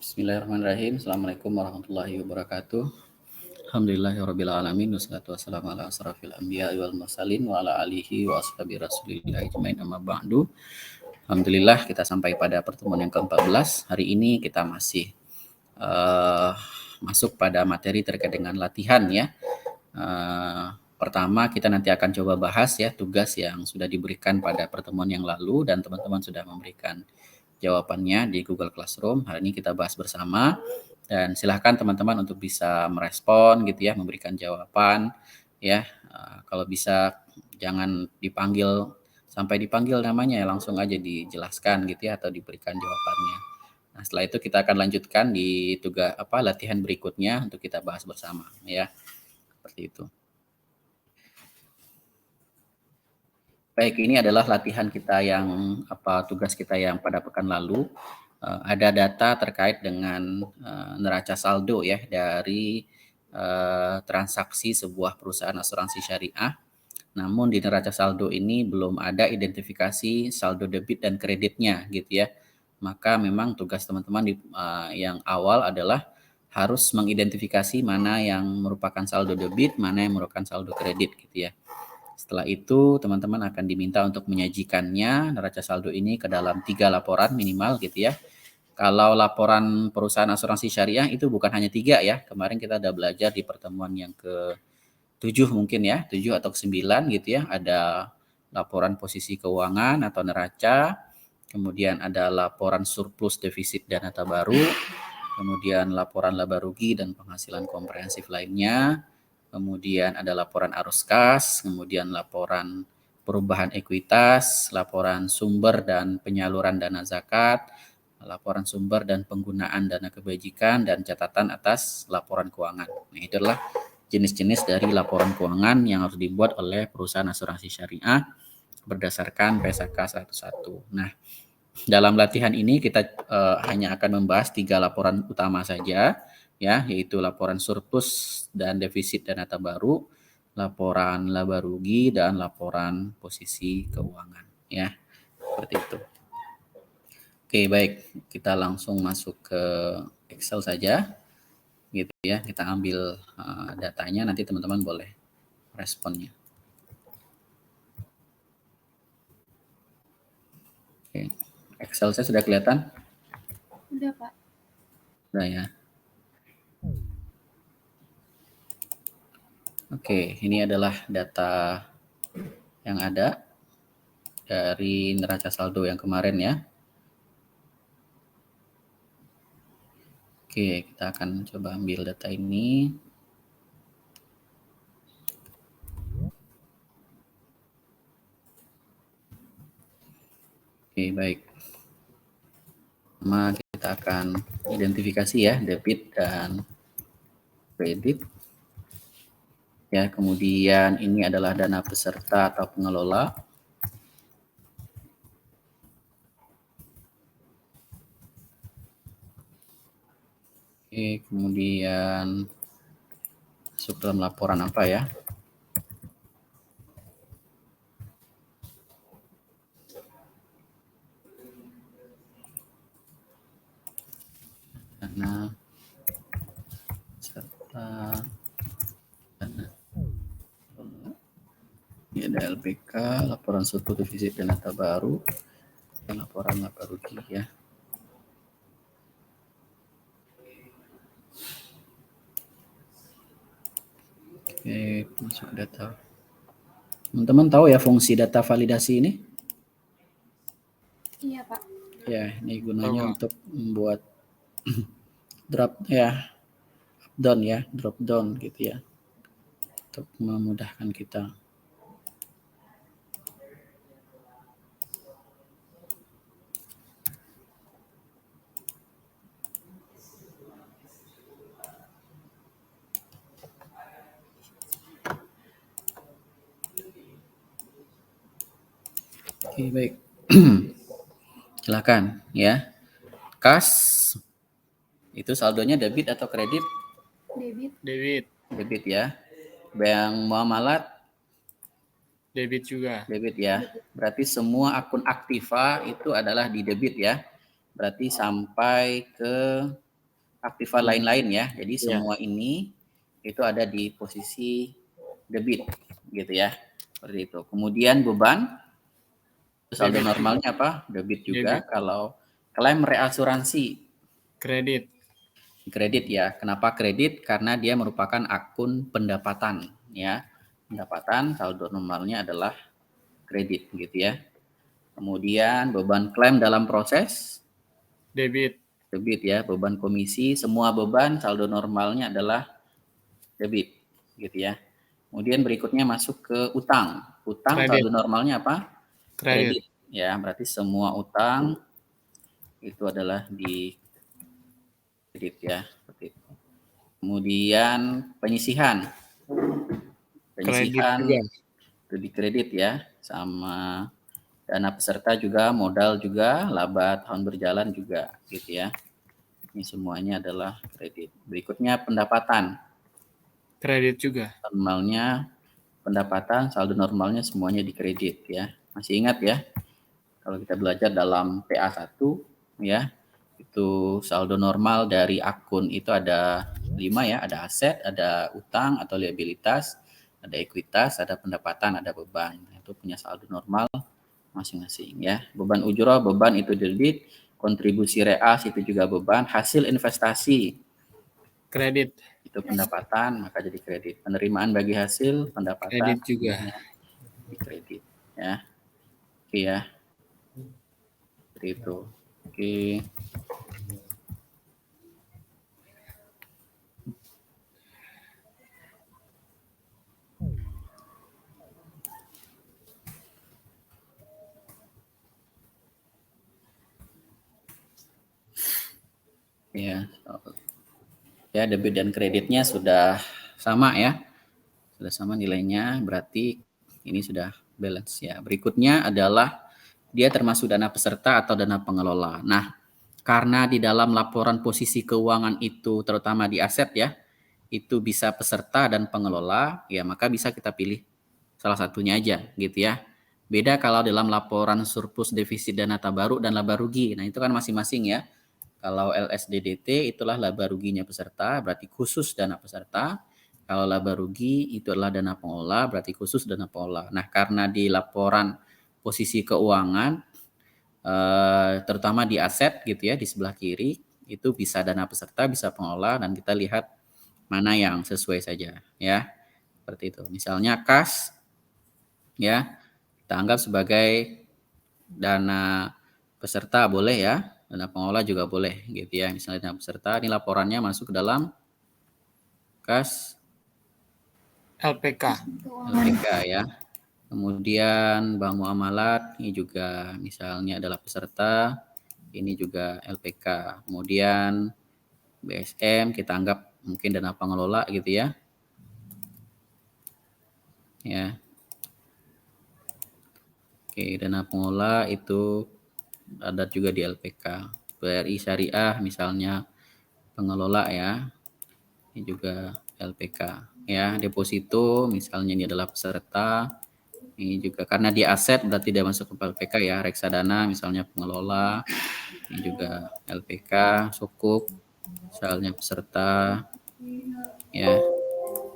Bismillahirrahmanirrahim. Assalamualaikum warahmatullahi wabarakatuh. Alhamdulillahirabbil alamin wassalatu wassalamu ala asrofil anbiya'i wal mursalin wa ala alihi wa ashabi rasulillah ajmain amma ba'du. Alhamdulillah kita sampai pada pertemuan yang ke-14. Hari ini kita masih masuk pada materi terkait dengan latihan ya. Pertama kita nanti akan coba bahas ya tugas yang sudah diberikan pada pertemuan yang lalu dan teman-teman sudah memberikan jawabannya di Google Classroom. Hari ini kita bahas bersama dan silahkan teman-teman untuk bisa merespon gitu ya, memberikan jawaban ya. Kalau bisa jangan dipanggil sampai dipanggil namanya ya, langsung aja dijelaskan gitu ya atau diberikan jawabannya. Nah, setelah itu kita akan lanjutkan di tugas latihan berikutnya untuk kita bahas bersama ya. Seperti itu. Baik, ini adalah latihan kita yang tugas kita yang pada pekan lalu. Ada data terkait dengan neraca saldo ya dari transaksi sebuah perusahaan asuransi syariah. Namun di neraca saldo ini belum ada identifikasi saldo debit dan kreditnya gitu ya. Maka memang tugas teman-teman yang awal adalah harus mengidentifikasi mana yang merupakan saldo debit, mana yang merupakan saldo kredit gitu ya. Setelah itu teman-teman akan diminta untuk menyajikannya neraca saldo ini ke dalam 3 laporan minimal gitu ya. Kalau laporan perusahaan asuransi syariah itu bukan hanya 3 ya. Kemarin kita udah belajar di pertemuan yang ke-7 mungkin ya, 7 atau ke-9 gitu ya. Ada laporan posisi keuangan atau neraca, kemudian ada laporan surplus defisit dan dana baru, kemudian laporan laba rugi dan penghasilan komprehensif lainnya, kemudian ada laporan arus kas, kemudian laporan perubahan ekuitas, laporan sumber dan penyaluran dana zakat, laporan sumber dan penggunaan dana kebajikan, dan catatan atas laporan keuangan. Nah, itu adalah jenis-jenis dari laporan keuangan yang harus dibuat oleh perusahaan asuransi syariah berdasarkan PSAK 101. Nah, dalam latihan ini kita hanya akan membahas 3 laporan utama saja ya, yaitu laporan surplus dan defisit dan dana baru, laporan laba rugi, dan laporan posisi keuangan ya. Seperti itu. Oke, baik. Kita langsung masuk ke Excel saja. Gitu ya. Kita ambil datanya, nanti teman-teman boleh responnya. Oke. Excel saya sudah kelihatan? Sudah, Pak. Sudah ya. Oke, ini adalah data yang ada dari neraca saldo yang kemarin ya. Oke, kita akan coba ambil data ini. Oke, baik. Pertama kita akan identifikasi ya debit dan kredit. Ya, kemudian ini adalah dana peserta atau pengelola. Oke, kemudian masuk dalam laporan apa ya? Dana peserta, dana. Ini ada LPK, laporan surplus defisit dan data baru, dan laporan laba rugi ya. Oke, masuk data. Teman-teman tahu ya fungsi data validasi ini? Iya, Pak. Ya, ini gunanya untuk membuat drop down ya, drop down gitu ya. Untuk memudahkan kita. Oke, baik. Silakan ya. Kas itu saldonya debit atau kredit? Debit. Debit. Debit ya. Yang muamalat? Debit juga. Debit ya. Berarti semua akun aktiva itu adalah di debit ya. Berarti sampai ke aktiva lain-lain ya. Jadi Iya. semua ini itu ada di posisi debit gitu ya. Seperti itu. Kemudian beban saldo Debit. normalnya apa? Debit juga. Debit. Kalau klaim reasuransi Kredit. kredit ya. Kenapa kredit? Karena dia merupakan akun pendapatan ya. Pendapatan saldo normalnya adalah kredit gitu ya. Kemudian beban klaim dalam proses Debit. debit ya. Beban komisi, semua beban saldo normalnya adalah debit gitu ya. Kemudian berikutnya masuk ke utang. Utang Kredit. saldo normalnya apa? Kredit. Kredit ya. Berarti semua utang itu adalah di kredit ya, seperti itu. Kemudian penyisihan. Kredit Penyisihan juga. lebih kredit ya, sama dana peserta juga, modal juga, laba tahun berjalan juga gitu ya. Ini semuanya adalah kredit. Berikutnya pendapatan. Kredit juga. Normalnya pendapatan, saldo normalnya semuanya di kredit ya. Masih ingat ya? Kalau kita belajar dalam PA1 ya, itu saldo normal dari akun itu ada 5 ya, ada aset, ada utang atau liabilitas, ada ekuitas, ada pendapatan, ada beban. Itu punya saldo normal masing-masing ya. Beban ujroh, beban itu debit, kontribusi reas itu juga beban, hasil investasi Kredit. itu pendapatan, maka jadi kredit. Penerimaan bagi hasil pendapatan Kredit juga. di kredit ya. Oke ya. Seperti itu. Oke. Ya, ya debit dan kreditnya sudah sama ya, sudah sama nilainya, berarti ini sudah balance ya. Berikutnya adalah dia termasuk dana peserta atau dana pengelola. Nah, karena di dalam laporan posisi keuangan itu terutama di aset ya, itu bisa peserta dan pengelola, ya maka bisa kita pilih salah satunya aja gitu ya. Beda kalau dalam laporan surplus defisit dan nata baru dan laba rugi. Nah, itu kan masing-masing ya. Kalau LSDDT itulah laba ruginya peserta, berarti khusus dana peserta. Kalau laba rugi itu adalah dana pengelola, berarti khusus dana pengelola. Nah, karena di laporan posisi keuangan, terutama di aset gitu ya, di sebelah kiri, itu bisa dana peserta, bisa pengelola, dan kita lihat mana yang sesuai saja ya. Seperti itu. Misalnya kas, ya, kita anggap sebagai dana peserta boleh ya. Dana pengelola juga boleh gitu ya. Misalnya dana peserta, ini laporannya masuk ke dalam kas LPK. LPK ya. Kemudian bank muamalat ini juga misalnya adalah peserta, ini juga LPK. Kemudian BSM kita anggap mungkin dana pengelola gitu ya. Ya. Oke, dana pengelola itu ada juga di LPK. BRI Syariah misalnya pengelola ya. Ini juga LPK ya. Deposito misalnya ini adalah peserta. Ini juga karena dia aset berarti dia masuk ke LPK ya. Reksadana misalnya pengelola. Ini juga LPK. Sukuk misalnya peserta ya.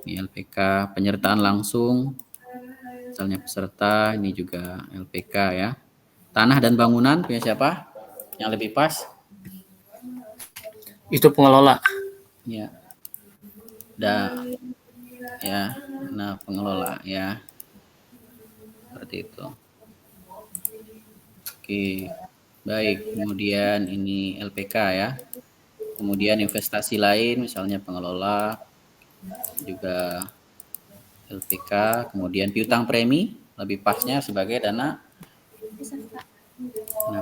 Ini LPK. Penyertaan langsung misalnya peserta, ini juga LPK ya. Tanah dan bangunan punya siapa? Yang lebih pas? Itu pengelola. Ya. Ya, nah pengelola ya. Seperti itu. Oke. Baik, kemudian ini LPK ya. Kemudian investasi lain misalnya pengelola juga LPK, kemudian piutang premi lebih pasnya sebagai dana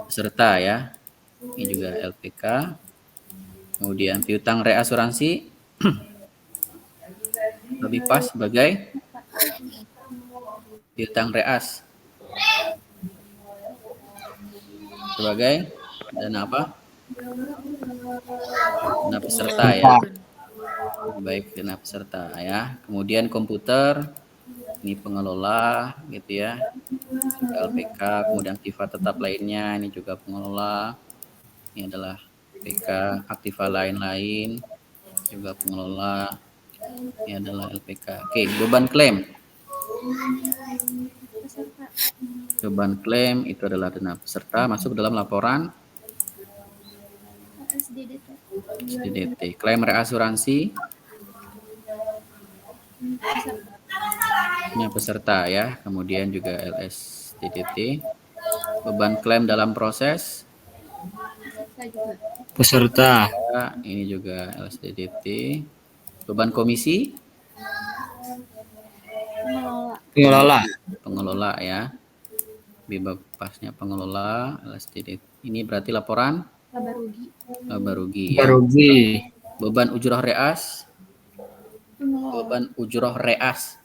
peserta ya. Ini juga LPK. Kemudian piutang reasuransi lebih pas sebagai piutang reas sebagai dana apa? Dana peserta ya. Baik, dana peserta ya. Kemudian komputer ini pengelola gitu ya. Juga LPK, kemudian sifat tetap lainnya ini juga pengelola. Ini adalah LPK, aktiva lain-lain, juga pengelola, ini adalah LPK. Oke, beban klaim. Peserta. Beban klaim itu adalah dana peserta masuk dalam laporan SDDT. SDDT. Klaim reasuransi Peserta. punya peserta ya, kemudian juga LSDDT. Beban klaim dalam proses, Peserta juga. Peserta. ya, ini juga LSDDT. Beban komisi, Pengelola. Pengelola. pengelola ya. Bebasnya pengelola LSDDT. Ini berarti laporan Laba rugi. laba rugi ya. Rugi. Beban ujroh reas, Pengelola. beban ujroh reas.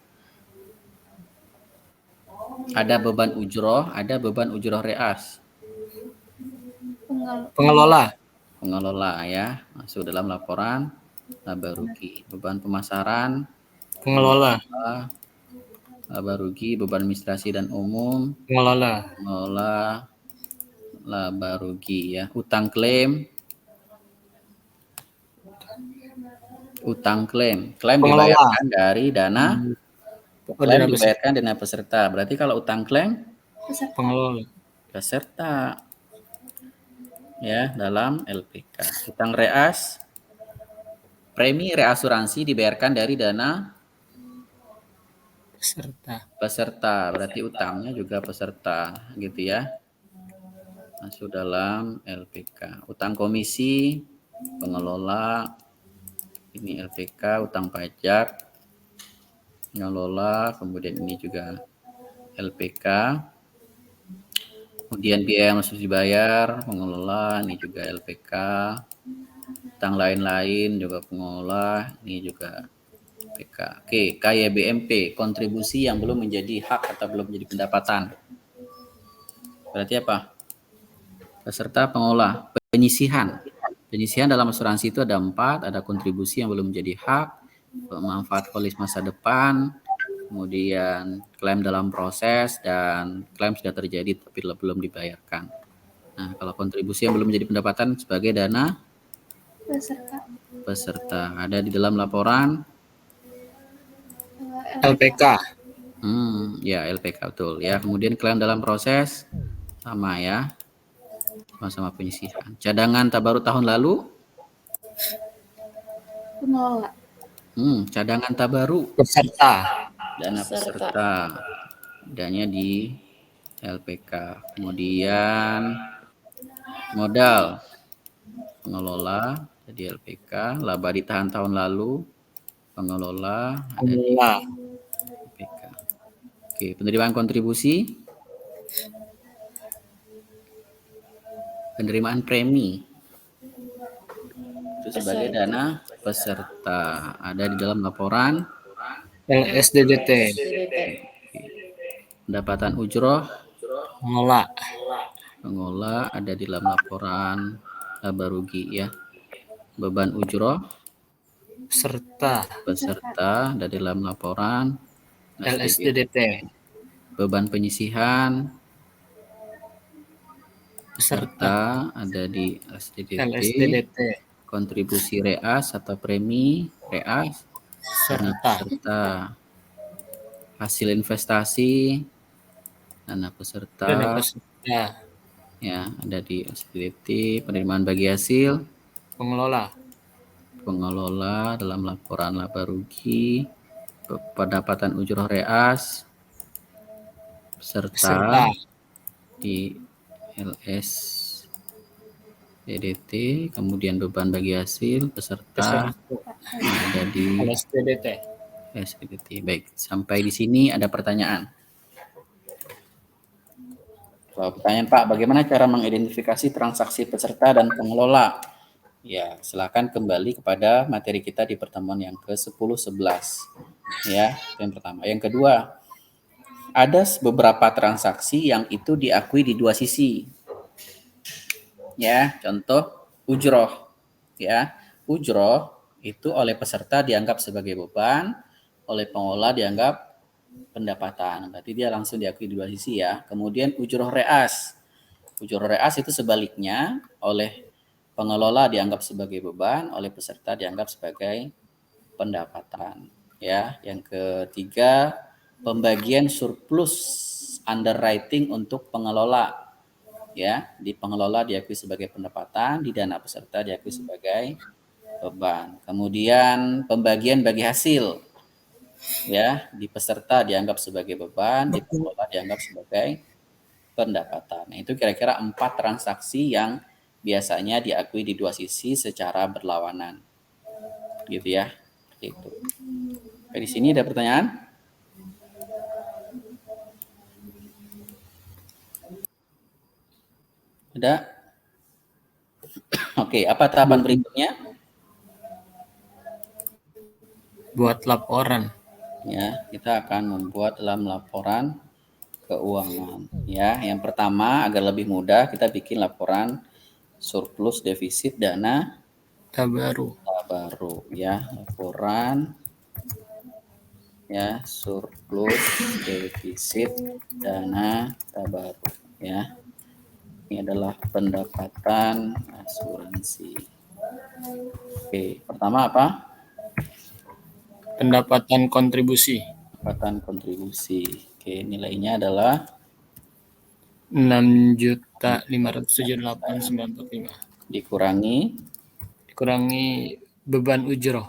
Ada beban ujroh reas. Pengelola. Pengelola ya, masuk dalam laporan laba rugi. Beban pemasaran, Pengelola. laba rugi. Beban administrasi dan umum, Pengelola. pengelola, laba rugi ya. Utang klaim, klaim Pengelola. dibayarkan dari dana, klaim Dana peserta. dibayarkan dana peserta. Berarti kalau utang klaim Peserta. Pengelola. peserta ya dalam LPK. Utang reas, premi reasuransi dibayarkan dari dana peserta, berarti utangnya juga peserta gitu ya, masuk dalam LPK. Utang komisi pengelola, ini LPK. Utang pajak pengelola, kemudian ini juga LPK. Kemudian biaya yang harus dibayar pengelola, ini juga LPK. Utang lain-lain juga pengelola, ini juga LPK. Oke, KYBMP, kontribusi yang belum menjadi hak atau belum menjadi pendapatan. Berarti apa? Peserta pengelola. Penyisihan. Penyisihan dalam asuransi itu ada 4, ada kontribusi yang belum menjadi hak, manfaat polis masa depan, kemudian klaim dalam proses, dan klaim sudah terjadi tapi belum dibayarkan. Nah, kalau kontribusi yang belum menjadi pendapatan sebagai dana peserta ada di dalam laporan LPK. Ya LPK betul ya. Kemudian klaim dalam proses sama ya, sama-sama penyisihan. Cadangan tabarut tahun lalu, Pengelola. Cadangan tabaru, Peserta. dana peserta, dananya di LPK. Kemudian modal pengelola di LPK. Laba ditahan tahun lalu, pengelola ada di LPK. Oke, penerimaan kontribusi, penerimaan premi itu sebagai dana peserta ada di dalam laporan LSDDT. pendapatan ujroh Pengelola. ada di dalam laporan laba rugi ya. Beban ujroh peserta ada di dalam laporan LSDDT. Beban penyisihan Peserta. ada di LSDDT. LSDDT. Kontribusi reas atau premi reas dana peserta. Hasil investasi dana peserta ya ada di LSDDT. Penerimaan bagi hasil pengelola dalam laporan laba rugi. Pendapatan ujroh reas peserta di LSDDT. Kemudian beban bagi hasil peserta ada di LSDDT. Baik, sampai di sini ada pertanyaan? Pertanyaan Pak, bagaimana cara mengidentifikasi transaksi peserta dan pengelola? Ya, silakan kembali kepada materi kita di pertemuan yang ke-10-11. Ya, yang pertama. Yang kedua, ada beberapa transaksi yang itu diakui di dua sisi. Ya, contoh ujroh. Ya, ujroh itu oleh peserta dianggap sebagai beban, oleh pengelola dianggap pendapatan. Berarti dia langsung diakui di dua sisi ya. Kemudian ujroh reas. Ujroh reas itu sebaliknya oleh pengelola dianggap sebagai beban, oleh peserta dianggap sebagai pendapatan. Ya, yang ketiga, pembagian surplus underwriting untuk pengelola. Ya, di pengelola diakui sebagai pendapatan, di dana peserta diakui sebagai beban. Kemudian pembagian bagi hasil. Ya, di peserta dianggap sebagai beban, di pengelola dianggap sebagai pendapatan. Nah, itu kira-kira 4 transaksi yang biasanya diakui di dua sisi secara berlawanan. Gitu ya. Itu. Oke, di sini ada pertanyaan? Ada? Oke, apa tahapan berikutnya? Buat laporan. Ya, kita akan membuat dalam laporan keuangan. Ya, yang pertama agar lebih mudah kita bikin laporan surplus defisit dana Tabaru. baru. Ya, laporan ya surplus defisit dana baru. Ya, ini adalah pendapatan asuransi. Oke, pertama apa? Pendapatan kontribusi. Pendapatan kontribusi. Oke, nilainya adalah 6.578.945 dikurangi beban ujroh.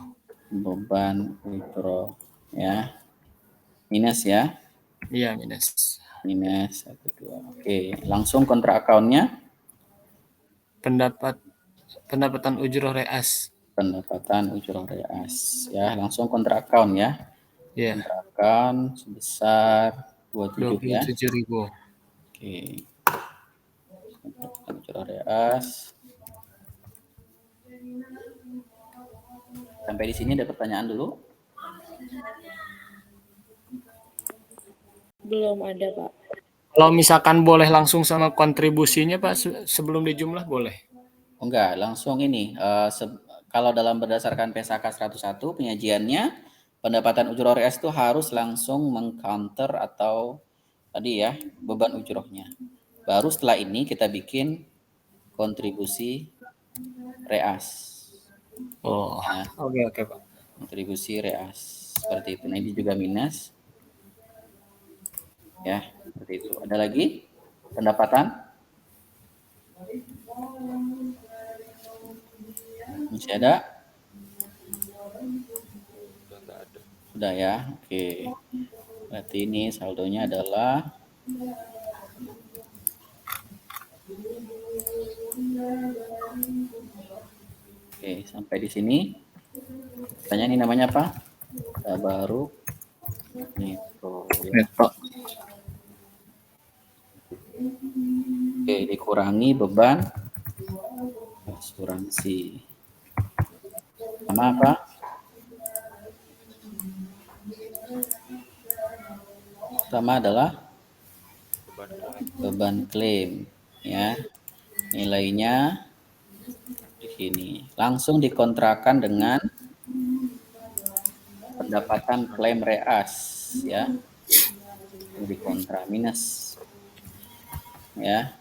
beban withdraw ya. Minus ya. Iya, minus. Minus 1, 2. Oke, langsung kontra akunnya. Pendapatan ujroh reas. Pendapatan ujroh reas ya, langsung kontra akun ya. Ya, Kontra akun sebesar 27 ya. 27.000. Oke. Pendapatan ujroh reas. Sampai di sini ada pertanyaan dulu? Belum ada, Pak. Kalau misalkan boleh langsung sama kontribusinya, Pak, sebelum dijumlah boleh? Enggak, langsung ini. Kalau dalam berdasarkan PSAK 101 penyajiannya, pendapatan ujroh reas itu harus langsung mengcounter atau tadi ya beban ujrohnya. Baru setelah ini kita bikin kontribusi reas. Oh, Ya, oke Pak. kontribusi reas seperti itu. Nah, ini juga minus. Ya, seperti itu. Ada lagi pendapatan? Masih ada? Sudah ya. Oke. Berarti ini saldonya adalah oke, sampai di sini. Tanya ini namanya apa? Baru neto. Ya. Neto. Oke, dikurangi beban asuransi. Sama apa? Pertama adalah beban klaim ya. Nilainya di sini. Langsung dikontrakan dengan pendapatan klaim reas ya. Dikontra minus. Ya.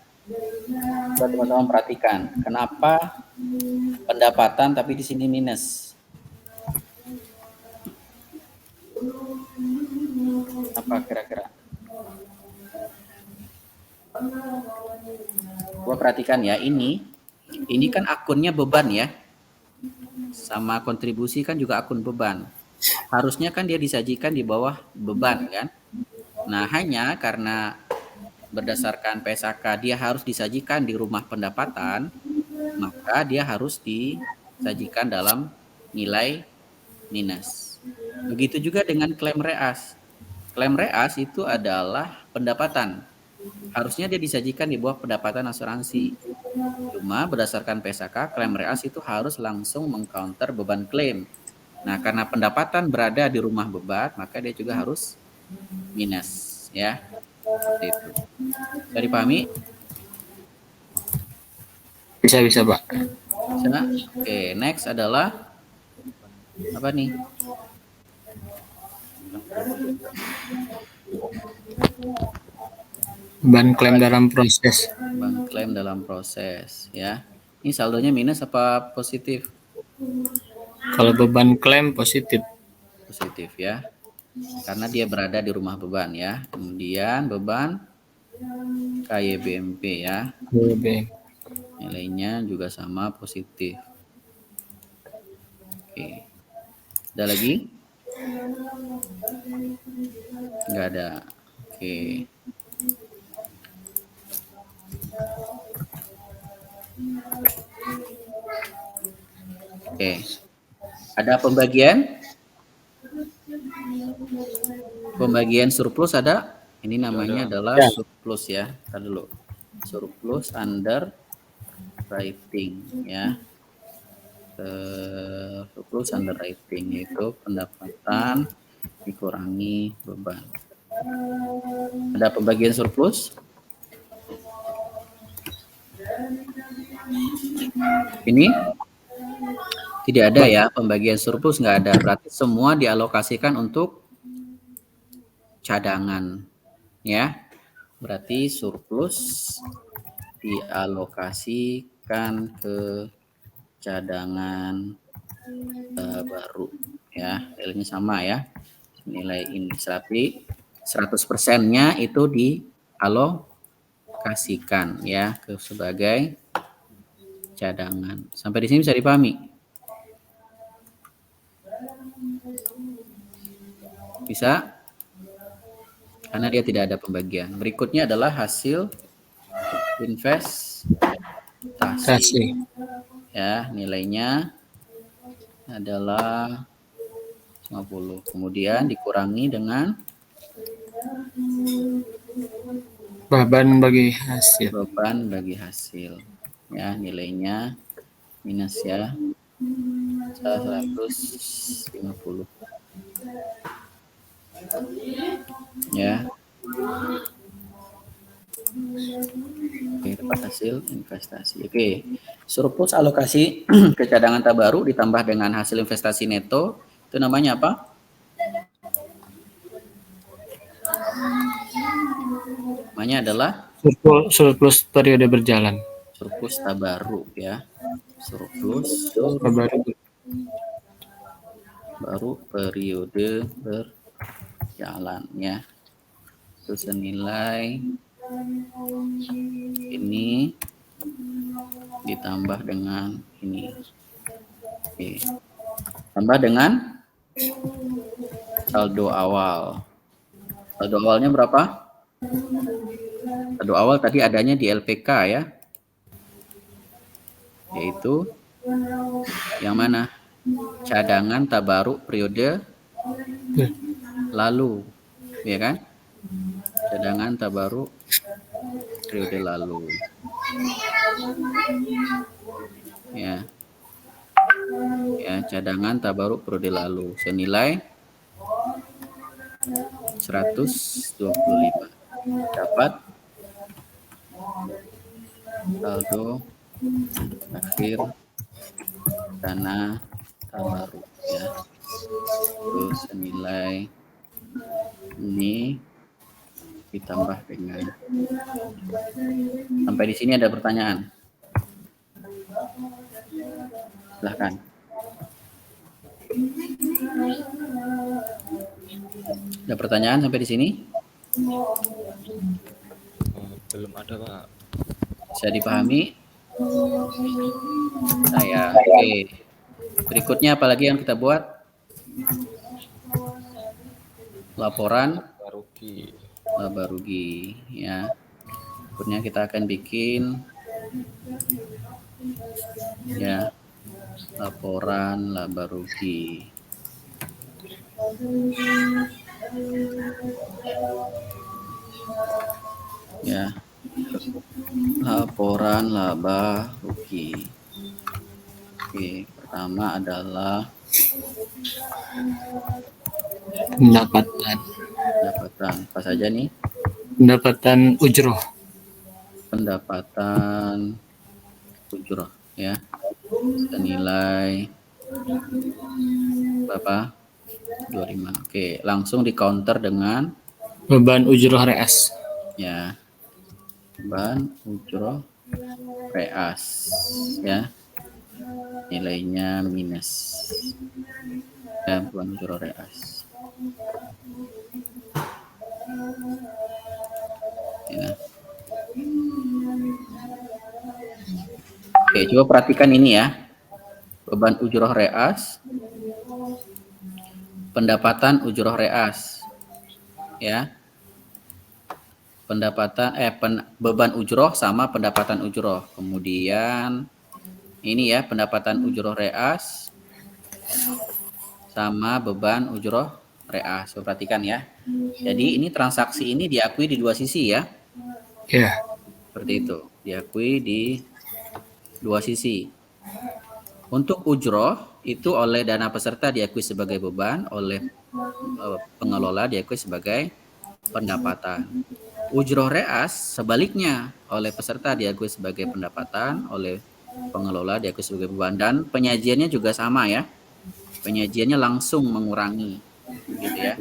Coba teman-teman perhatikan, kenapa pendapatan tapi di sini minus? Apa kira-kira? Coba perhatikan ya, ini kan akunnya beban ya. Sama kontribusi kan juga akun beban. Harusnya kan dia disajikan di bawah beban kan. Nah, hanya karena berdasarkan PSAK dia harus disajikan di rumah pendapatan, maka dia harus disajikan dalam nilai minus. Begitu juga dengan klaim reas. Klaim reas itu adalah pendapatan. Harusnya dia disajikan di bawah pendapatan asuransi. Cuma berdasarkan PSAK, klaim reas itu harus langsung mengcounter beban klaim. Nah, karena pendapatan berada di rumah beban, maka dia juga harus minus, ya. Seperti itu. Bisa dipahami? Bisa Pak. Bisa? Oke, next adalah apa nih? Beban klaim dalam proses. Beban klaim dalam proses, ya. Ini saldonya minus apa positif? Kalau beban klaim positif. Positif ya. Karena dia berada di rumah beban ya. Kemudian beban KYBMP ya. BB. Nilainya juga sama positif. Oke. Ada lagi? Nggak ada. Oke. Oke. Ada pembagian? Pembagian surplus ada? Ini namanya adalah Ya. surplus ya. Ntar dulu. Surplus under writing ya. Surplus under writing yaitu pendapatan dikurangi beban. Ada pembagian surplus? Ini tidak ada ya, pembagian surplus nggak ada. Berarti semua dialokasikan untuk cadangan ya. Berarti surplus dialokasikan ke cadangan baru ya. Nilainya sama ya. Nilai ini tapi 100%-nya itu dialokasikan ya ke sebagai cadangan. Sampai di sini bisa dipahami? Bisa? Karena dia tidak ada pembagian. Berikutnya adalah hasil investasi. Ya, nilainya adalah 50. Kemudian dikurangi dengan Beban bagi hasil. beban bagi hasil. Ya, nilainya minus ya. 150. Ya. Oke, dapat hasil investasi. Oke, surplus alokasi ke cadangan tabaru ditambah dengan hasil investasi neto itu namanya apa? Namanya adalah surplus periode berjalan. Surplus tabaru ya. Surplus baru periode berjalan ya. Itu senilai ini ditambah dengan ini. Oke. Tambah dengan saldo awal. Saldo awalnya berapa? Saldo awal tadi adanya di LPK ya. Yaitu yang mana? Cadangan tabaru periode lalu. Ya kan? Cadangan tabaru periode lalu. Ya. Ya, cadangan tabaru periode lalu senilai 125. Dapat saldo akhir dana tabaru ya. Terus senilai ini ditambah dengan. Sampai di sini ada pertanyaan? Silahkan. Ada pertanyaan sampai di sini? Belum ada, Pak. Bisa dipahami? Saya. Oke. Berikutnya apalagi yang kita buat? Laporan laba rugi ya. Berikutnya kita akan bikin ya laporan laba rugi. Ya. Laporan laba rugi. Oke, pertama adalah Pendapatan. Apa saja nih? Pendapatan ujroh. Pendapatan ujroh ya. Senilai berapa? 25. Oke, langsung di counter dengan Beban ujroh RS. ya. Beban ujroh reas ya, nilainya minus ya, beban ujroh reas ya. Oke, coba perhatikan ini ya, beban ujroh reas, pendapatan ujroh reas ya, beban ujroh sama pendapatan ujroh. Kemudian ini ya, pendapatan ujroh reas sama beban ujroh reas. Perhatikan ya. Jadi ini transaksi ini diakui di dua sisi ya. Ya. Seperti itu, diakui di dua sisi. Untuk ujroh itu oleh dana peserta diakui sebagai beban, oleh pengelola diakui sebagai pendapatan. Ujroh reas sebaliknya, oleh peserta diakui sebagai pendapatan, oleh pengelola diakui sebagai beban, dan penyajiannya juga sama ya. Penyajiannya langsung mengurangi gitu ya.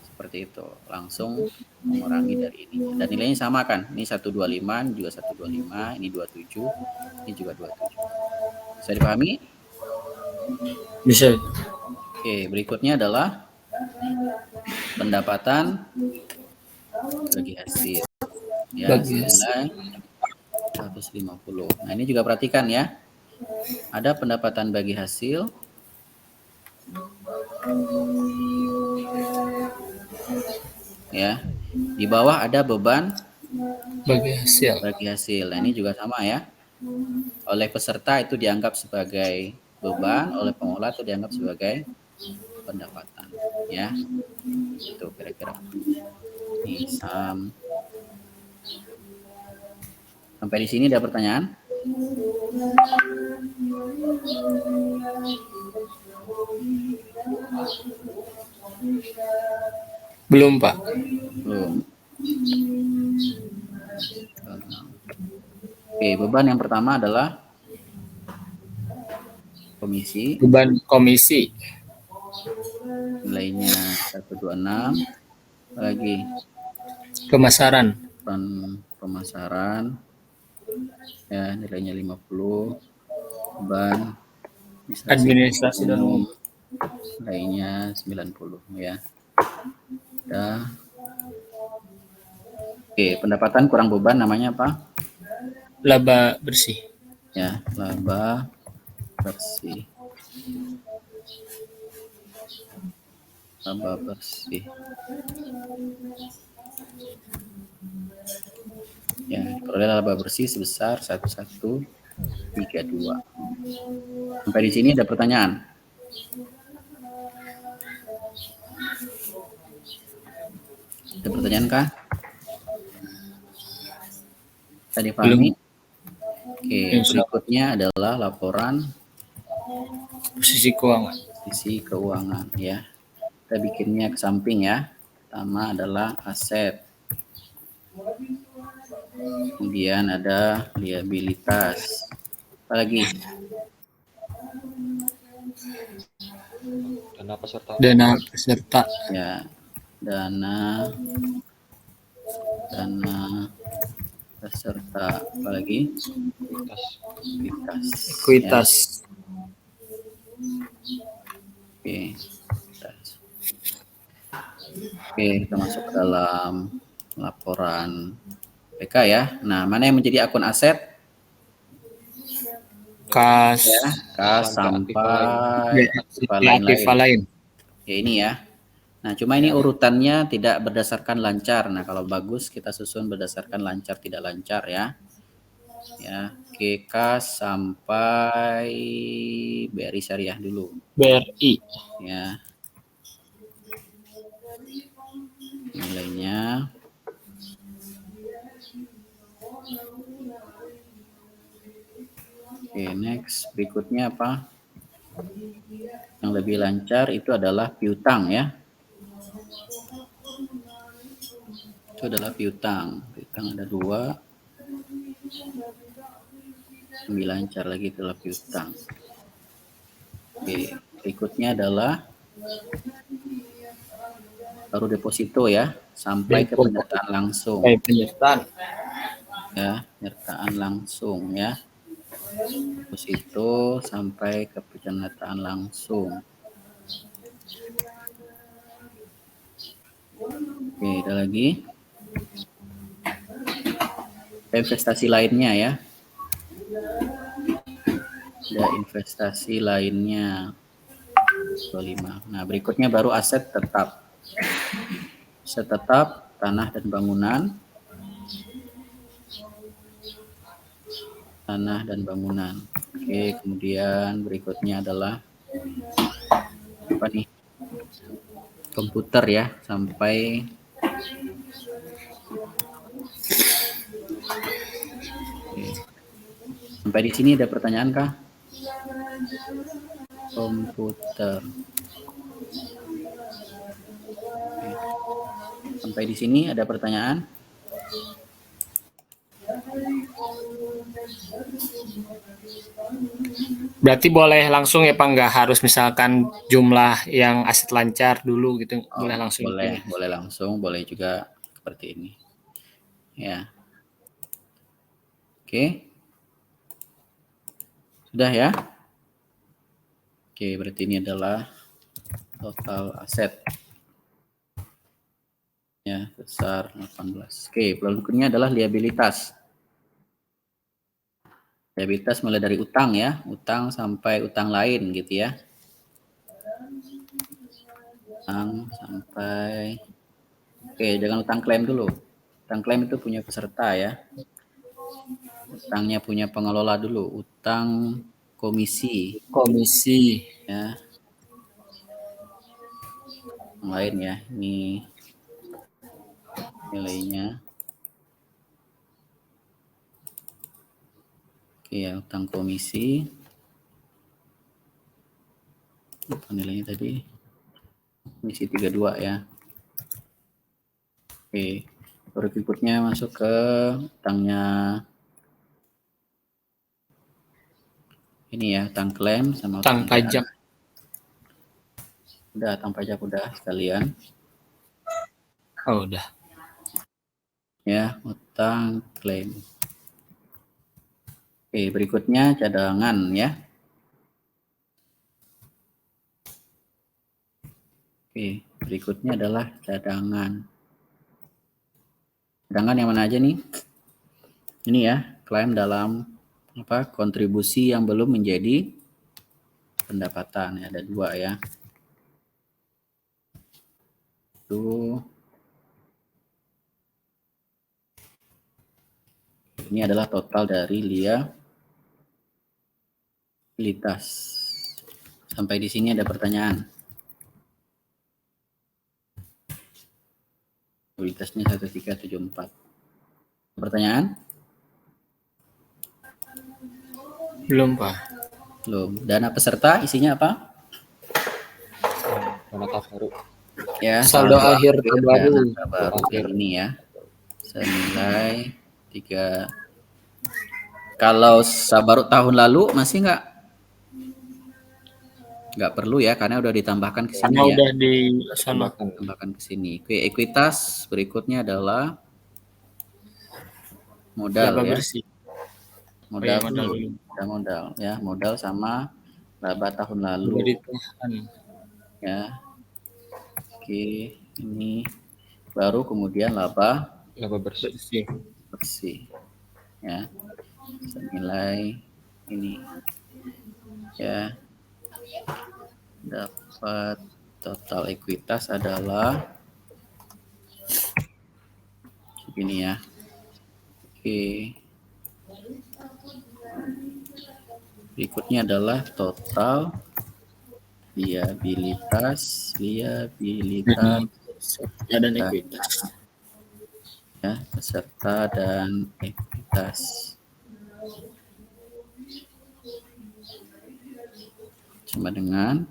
Seperti itu, langsung mengurangi dari ini. Dan nilainya sama kan? Ini 125, ini juga 125, ini 27, ini juga 27. Bisa dipahami? Bisa. Oke, berikutnya adalah pendapatan bagi hasil. Ya, senilai 150. Nah, ini juga perhatikan ya. Ada pendapatan bagi hasil. Ya. Di bawah ada beban Bagi hasil. bagi hasil. Nah, ini juga sama ya. Oleh peserta itu dianggap sebagai beban, oleh pengelola itu dianggap sebagai pendapatan, ya. Itu kira-kira. Nih, sampai di sini ada pertanyaan? Belum, Pak. Belum. Oke, beban yang pertama adalah komisi. Beban komisi. Nilainya 126. Lagi Pemasaran. Pemasaran. Ya, nilainya 50. Beban Administrasi dan umum. Nilainya 90 ya. Udah. Oke, pendapatan kurang beban namanya apa? Laba bersih. Ya, laba bersih. Laba bersih. Ya, diperoleh laba bersih sebesar 1132. Sampai di sini ada pertanyaan? Ada pertanyaan kah? Tadi pahami? Oke, berikutnya adalah laporan posisi keuangan. Sisi keuangan ya. Kita bikinnya ke samping ya. Pertama adalah aset. Kemudian ada liabilitas. Apa lagi? Dana peserta. Dana peserta. Ya, dana peserta. Apa lagi? Ekuitas. Ya. Oke, kita masuk ke dalam laporan PK ya. Nah, mana yang menjadi akun aset? Kas. Ya, kas sampai aktiva lain. Ya, ini ya. Nah, cuma ini urutannya tidak berdasarkan lancar. Nah, kalau bagus kita susun berdasarkan lancar tidak lancar ya. Ya, oke, kas sampai BRI Syariah dulu. BRI. Ya. Nilainya oke, next. Berikutnya apa? Yang lebih lancar itu adalah piutang ya. Itu adalah piutang. Piutang ada 2. Lebih lancar lagi itulah piutang. Oke, berikutnya adalah baru deposito ya, sampai ke penyertaan langsung. Penyertaan. ya, penyertaan langsung ya. Terus itu sampai ke penyertaan langsung. Oke, ada lagi. Investasi lainnya ya. Ada investasi lainnya. 25. Nah, berikutnya baru aset tetap. Aset tetap, tanah dan bangunan. Tanah dan bangunan. Oke, kemudian berikutnya adalah apa nih? Komputer ya, sampai oke. Sampai di sini ada pertanyaan kah? Komputer. Oke. Sampai di sini ada pertanyaan? Berarti boleh langsung ya Pak, nggak harus misalkan jumlah yang aset lancar dulu gitu, boleh langsung Boleh, dipilih. boleh langsung, boleh juga seperti ini. Ya. Oke. Sudah ya? Oke, berarti ini adalah total aset. Ya, besar 18. Oke, berikutnya adalah liabilitas. Liabilitas mulai dari utang ya, utang sampai utang lain gitu ya. Utang sampai, oke, jangan utang klaim dulu. Utang klaim itu punya peserta ya. Utangnya punya pengelola dulu. Utang komisi Komisi. ya. Yang lain ya, ini nilainya. Oke ya, utang komisi. Apa nilainya tadi? Komisi 32 ya. Oke, berikutnya masuk ke utangnya ini ya, utang klaim sama Utang pajak. Udah, utang pajak udah sekalian. Oh, udah. Ya, utang klaim. Oke, berikutnya cadangan ya. Oke, berikutnya adalah cadangan. Cadangan yang mana aja nih? Ini ya, klaim dalam apa? Kontribusi yang belum menjadi pendapatan. Ya, ada 2 ya. Itu ini adalah total dari liabilitas. Sampai di sini ada pertanyaan. Liabilitasnya 1374. Pertanyaan? Belum Pak. Belum. Dana peserta isinya apa? Dana baru. Ya, Saldo akhir terbaru. dana terbaru yang ini ya. Senilai 3. Kalau baru tahun lalu masih nggak perlu ya, karena udah ditambahkan ke Karena sini ya. udah di sana. Tambahkan ke sini. Oke, ekuitas berikutnya adalah modal Laba ya. bersih. Modal Oh, iya, modal dulu. dulu. Ada modal ya, modal sama laba tahun Udah lalu ditahan. ya. Oke, ini baru kemudian laba bersih. bersih ya, senilai ini ya. Dapat total ekuitas adalah segini ya. Oke, berikutnya adalah total liabilitas Dan ekuitas. ya, peserta dan ekuitas. Sama dengan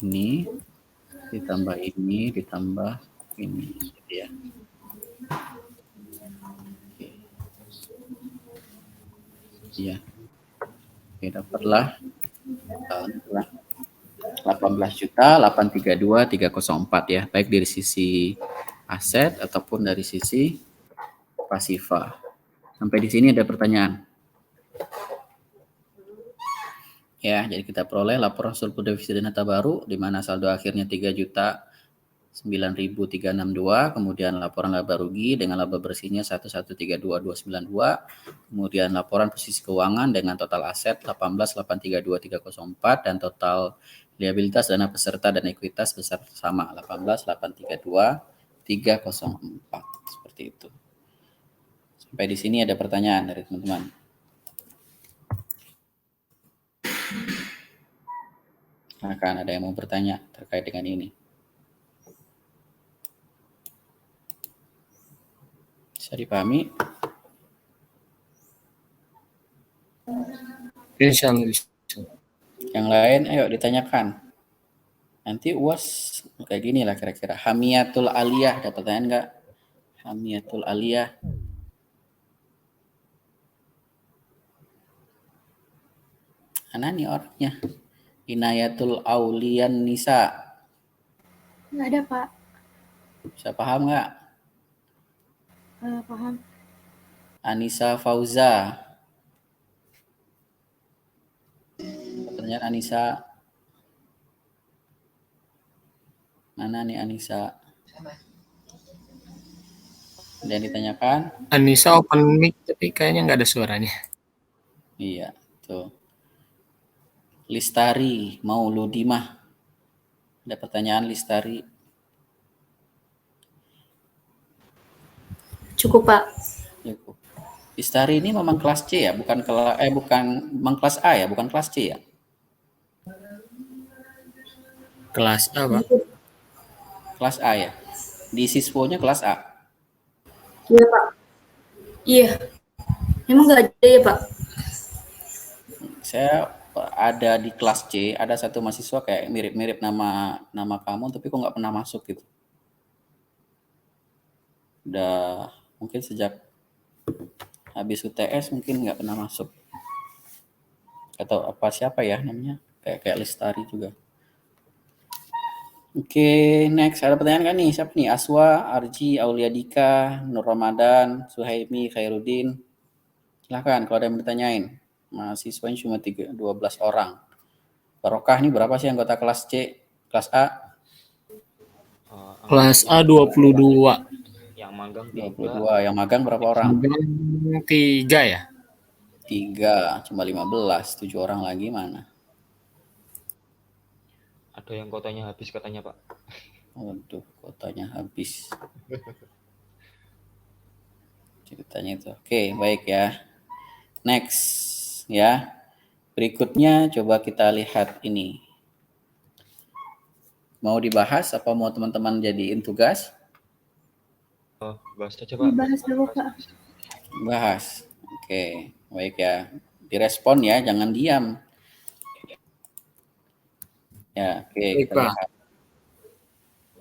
ini ditambah ini ditambah ini gitu ya. Oke. Iya. Oke, dapatlah 18.832.304 ya, baik dari sisi aset ataupun dari sisi pasifah. Sampai di sini ada pertanyaan. Ya, jadi kita peroleh laporan surplus defisit dan neta baru di mana saldo akhirnya 3.009.362, kemudian laporan laba rugi dengan laba bersihnya 1132292, kemudian laporan posisi keuangan dengan total aset 18.832.304 dan total liabilitas dana peserta dan ekuitas besar sama 18.832.304. Seperti itu. Sampai di sini ada pertanyaan dari teman-teman. Akan ada yang mau bertanya terkait dengan ini? Bisa dipahami? Insya Allah bisa. Yang lain, ayo ditanyakan. Nanti UAS kayak gini lah kira-kira. Hamiyatul aliyah, ada pertanyaan nggak? Hamiyatul aliyah. Mana nih orangnya? Inayatul aulian nisa. Nggak ada, Pak. Bisa paham nggak? Paham. Anissa Fauza. Pertanyaan Anissa. Mana nih Anissa? Ada yang ditanyakan? Anissa open mic tapi kayaknya nggak ada suaranya. Iya, tuh. Listari Mauludimah. Ada pertanyaan Listari? Cukup, Pak. Cukup. Listari ini memang kelas C ya, bukan memang kelas A ya, bukan kelas C ya? Kelas A, Pak. Kelas A ya. Di siswonya kelas A. Iya, Pak. Iya. Emang nggak ada ya, Pak? Saya ada di kelas C, ada satu mahasiswa kayak mirip-mirip nama kamu, tapi kok nggak pernah masuk gitu. Udah mungkin sejak habis UTS mungkin nggak pernah masuk. Atau apa siapa ya namanya? Kayak Lestari juga. Oke, next ada pertanyaan kan nih? Siapa nih? Aswa, Arji, Auliadika, Nur Ramadan, Suhaimi, Khairuddin. Silahkan kalau ada yang bertanyain. Mahasiswanya cuma 12 orang. Barokah nih berapa sih anggota kelas C? Kelas A? Kelas A 22. Yang magang 22. Yang magang berapa orang? Magang 3 ya? 3. Cuma 15. 7 orang lagi mana? Ada yang kotanya habis katanya, Pak. Waduh, kotanya habis. Ceritanya itu. Oke, baik ya. Next ya. Berikutnya coba kita lihat ini. Mau dibahas apa mau teman-teman jadiin tugas? Oh, bahas aja, Pak. Dibahas dulu, Pak. Bahas. Oke, baik ya. Direspon ya, jangan diam. Ya, oke, Baik, kita Pak. lihat.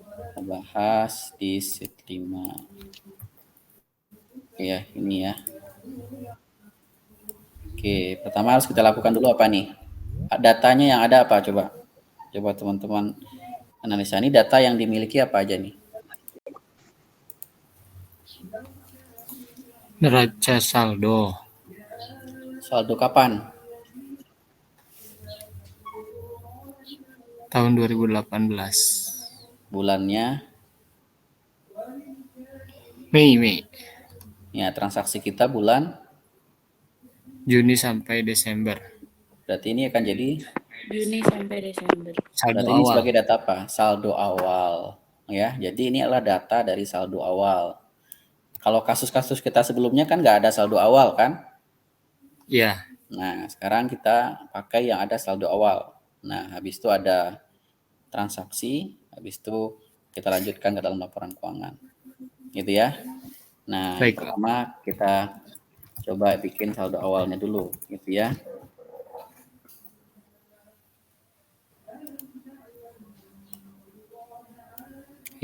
Kita bahas di sheet 5. Ya, ini ya. Oke, pertama harus kita lakukan dulu apa nih? Datanya yang ada apa coba? Coba teman-teman analisa ini data yang dimiliki apa aja nih? Neraca saldo. Saldo kapan? Tahun 2018. Bulannya? Mei. Ya, transaksi kita bulan? Juni sampai Desember. Berarti ini akan jadi? Juni sampai Desember. Saldo Berarti ini awal. sebagai data apa? Saldo awal. Ya, jadi ini adalah data dari saldo awal. Kalau kasus-kasus kita sebelumnya kan nggak ada saldo awal kan? Iya. Nah, sekarang kita pakai yang ada saldo awal. Nah, habis itu ada transaksi, habis itu kita lanjutkan ke dalam laporan keuangan. Gitu ya. Nah, Baik. pertama kita coba bikin saldo awalnya dulu, gitu ya.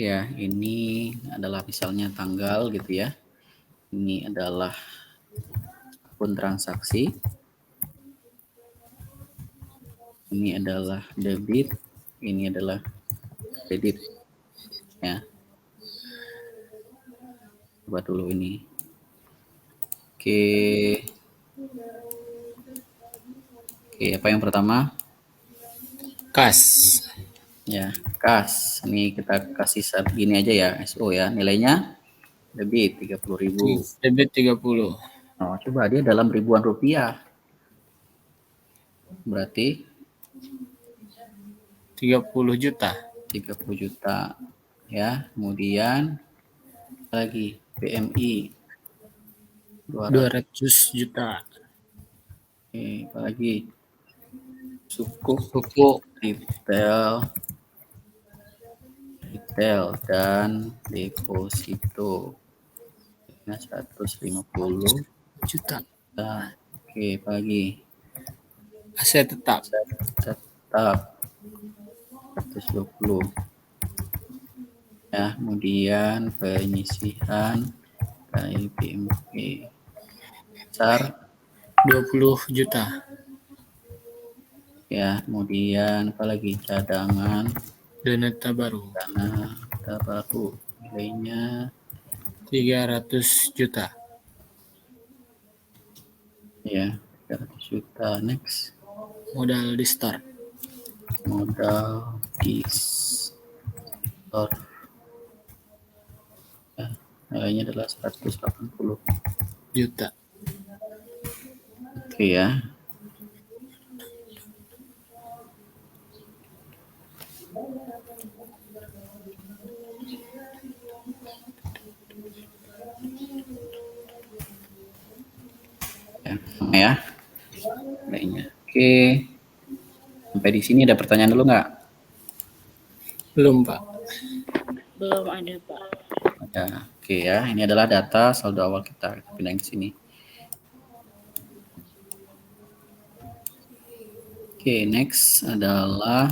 Ya, ini adalah misalnya tanggal gitu ya. Ini adalah akun transaksi. Ini adalah debit, ini adalah kredit. Ya. Coba dulu ini. Oke. Oke, apa yang pertama? Kas. Ya, kas. Ini kita kasih gini aja ya, SO ya. Nilainya debit 30.000. Debit 30. Oh, coba dia dalam ribuan rupiah. Berarti 30 juta. 30 juta. Ya, kemudian lagi PMI 200. 200 juta. Oke, apa lagi? Sukuk Suku retail dan deposito. Nah, 150 juta. juta. Oke, apa lagi? Aset tetap. Tetap 120. Ya, kemudian penyisihan KIPMP besar 20 juta. ya, kemudian apalagi cadangan Dana baru. dana baru nilainya 300 juta. ya 300 juta. Next, Modal di start. modal di store ya, nilainya adalah 180 Juta. oke ya. Ya, nilainya. Oke. Sampai di sini ada pertanyaan dulu nggak? Belum, Pak. Belum ada, Pak. Ada. Oke ya, ini adalah data saldo awal kita. Kita pindahin ke sini. Oke, next adalah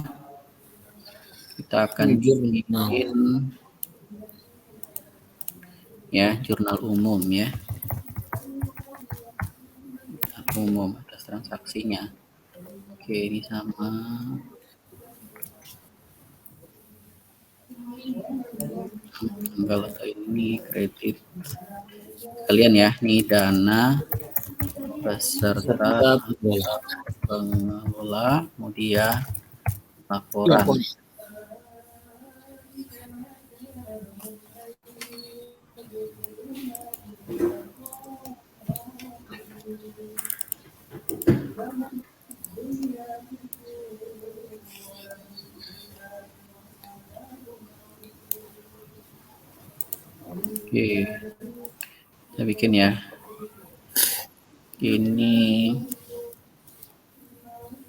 kita akan bikin ya jurnal umum ya. Umum atas transaksinya. Oke, ini sama tanggal atau ini kredit kalian ya. Ini dana beserta pengelola, kemudian laporan. Oke, saya bikin ya. Ini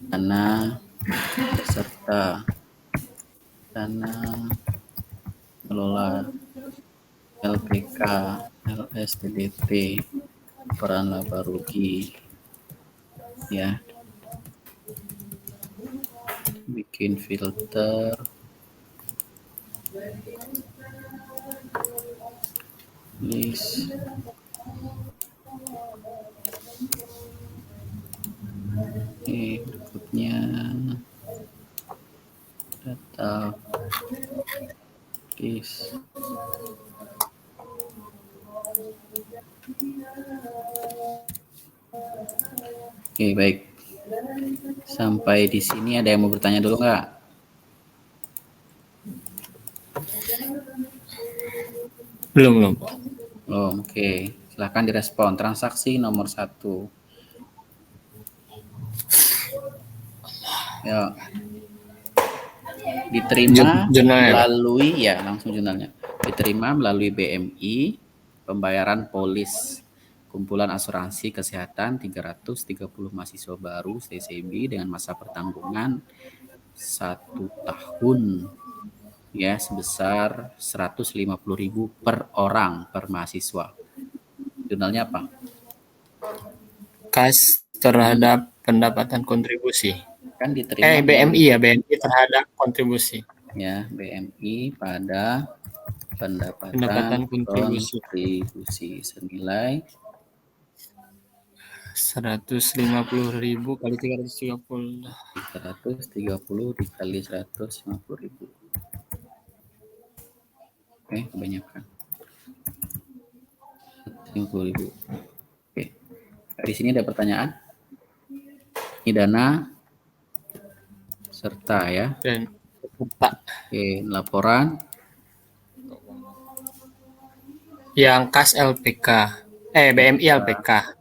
dana beserta dana kelola LPK, LSTDT, peran laba rugi ya. Bikin filter list ini berikutnya data list. Oke, baik. Sampai di sini ada yang mau bertanya dulu nggak? Belum. Oh, oke. Silahkan direspon. Transaksi nomor 1. Ya. Diterima melalui ya langsung jurnalnya. Diterima melalui BMI, pembayaran polis kumpulan asuransi kesehatan 330 mahasiswa baru CCB dengan masa pertanggungan 1 tahun ya sebesar 150.000 per orang per mahasiswa. Jurnalnya apa? Kas terhadap pendapatan kontribusi. Kan diterima BMI ya, BMI terhadap kontribusi. Ya, BMI pada pendapatan kontribusi senilai 150.000 kali 330. 330 dikali 150.000. Oke, kebanyakan. 150.000. Oke. Di sini ada pertanyaan. Ini dana serta ya. Dan peserta Oke, laporan yang kas LPK, BMI LPK.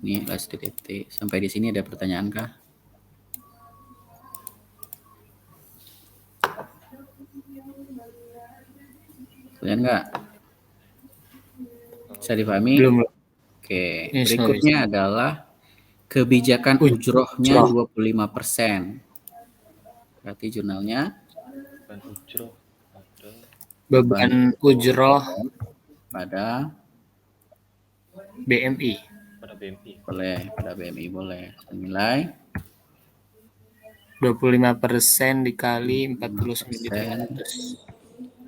ini last DDT. Sampai di sini ada pertanyaan kah? Pertanyaan enggak? Bisa dipahami? Belum. Oke, Ini berikutnya adalah kebijakan ujrohnya 25%. Berarti jurnalnya Dan ujroh ada beban ujroh pada BMI. pada BMI. boleh, pada BMI boleh. Senilai 25% dikali 49.300.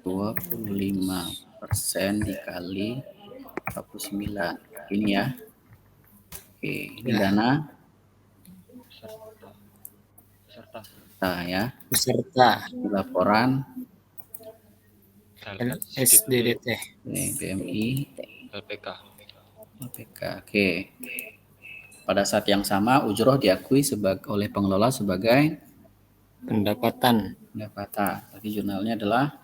25% dikali 49. Ini ya. Oke, ini Ya. dana Peserta. nah ya. Peserta Ini laporan SDDT. BMI LPK. LPK. Oke. Pada saat yang sama ujroh diakui oleh pengelola sebagai Pendapatan Pendapatan. Jadi jurnalnya adalah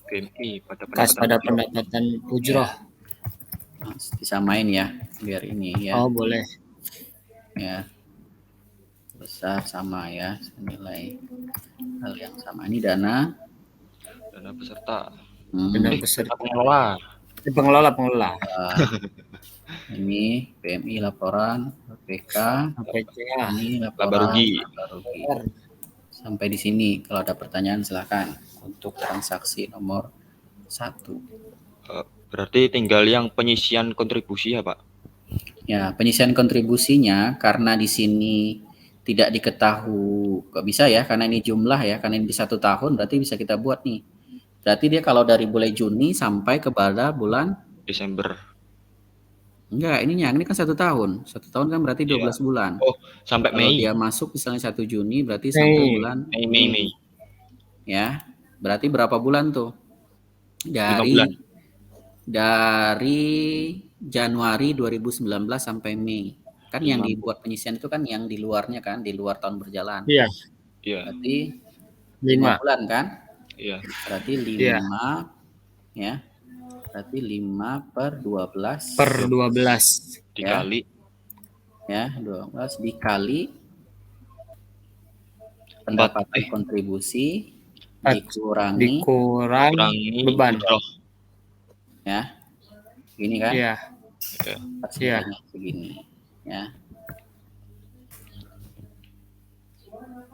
BMI pada kas pada ujroh. pendapatan ujroh. disamain ya, biar ini ya. Oh, boleh. Ya. Besar sama ya, senilai hal yang sama. Ini dana peserta. Dana peserta. Pengelola. Pengelola. Ini BMI laporan LPK. Ini Laba laporan rugi. laba rugi. Sampai di sini. Kalau ada pertanyaan silakan untuk transaksi nomor 1. Berarti tinggal yang penyisian kontribusi ya, Pak? Ya, penyisian kontribusinya karena di sini tidak diketahui, kok bisa ya, karena ini jumlah ya, karena ini di 1 tahun, berarti bisa kita buat nih. Berarti dia kalau dari bulan Juni sampai kepada bulan Desember. Enggak, ini kan 1 tahun. 1 tahun kan berarti 12 bulan. Oh, sampai Kalau Mei. dia masuk misalnya 1 Juni, berarti sampai bulan Mei. Ya, berarti berapa bulan tuh? 5 bulan. Dari Januari 2019 sampai Mei. Kan yang dibuat penyisian itu kan yang di luarnya kan, di luar tahun berjalan. Iya. Berarti 5 bulan kan? Iya. Berarti 5 ya. Berarti 5 per 12 dikali ya, 12 dikali pendapatan kontribusi dikurangi beban. Ya. Gini kan? Iya. Segini ya.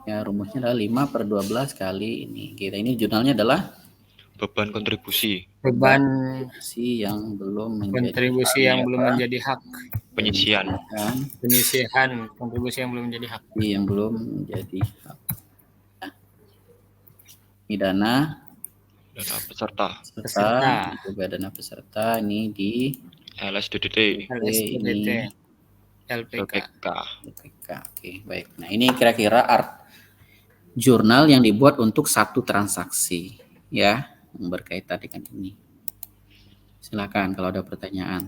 Ya, rumusnya adalah 5 per 12 kali ini. Ini jurnalnya adalah beban kontribusi. Beban yang belum kontribusi yang belum menjadi hak. Penyisian. Penyisihan kontribusi yang belum menjadi hak. Yang belum menjadi hak. Ini dana peserta. Juga dana peserta ini di LSDDT. Ini LPK. Oke, baik. Nah, ini kira-kira jurnal yang dibuat untuk 1 transaksi ya, yang berkaitan dengan ini. Silakan kalau ada pertanyaan.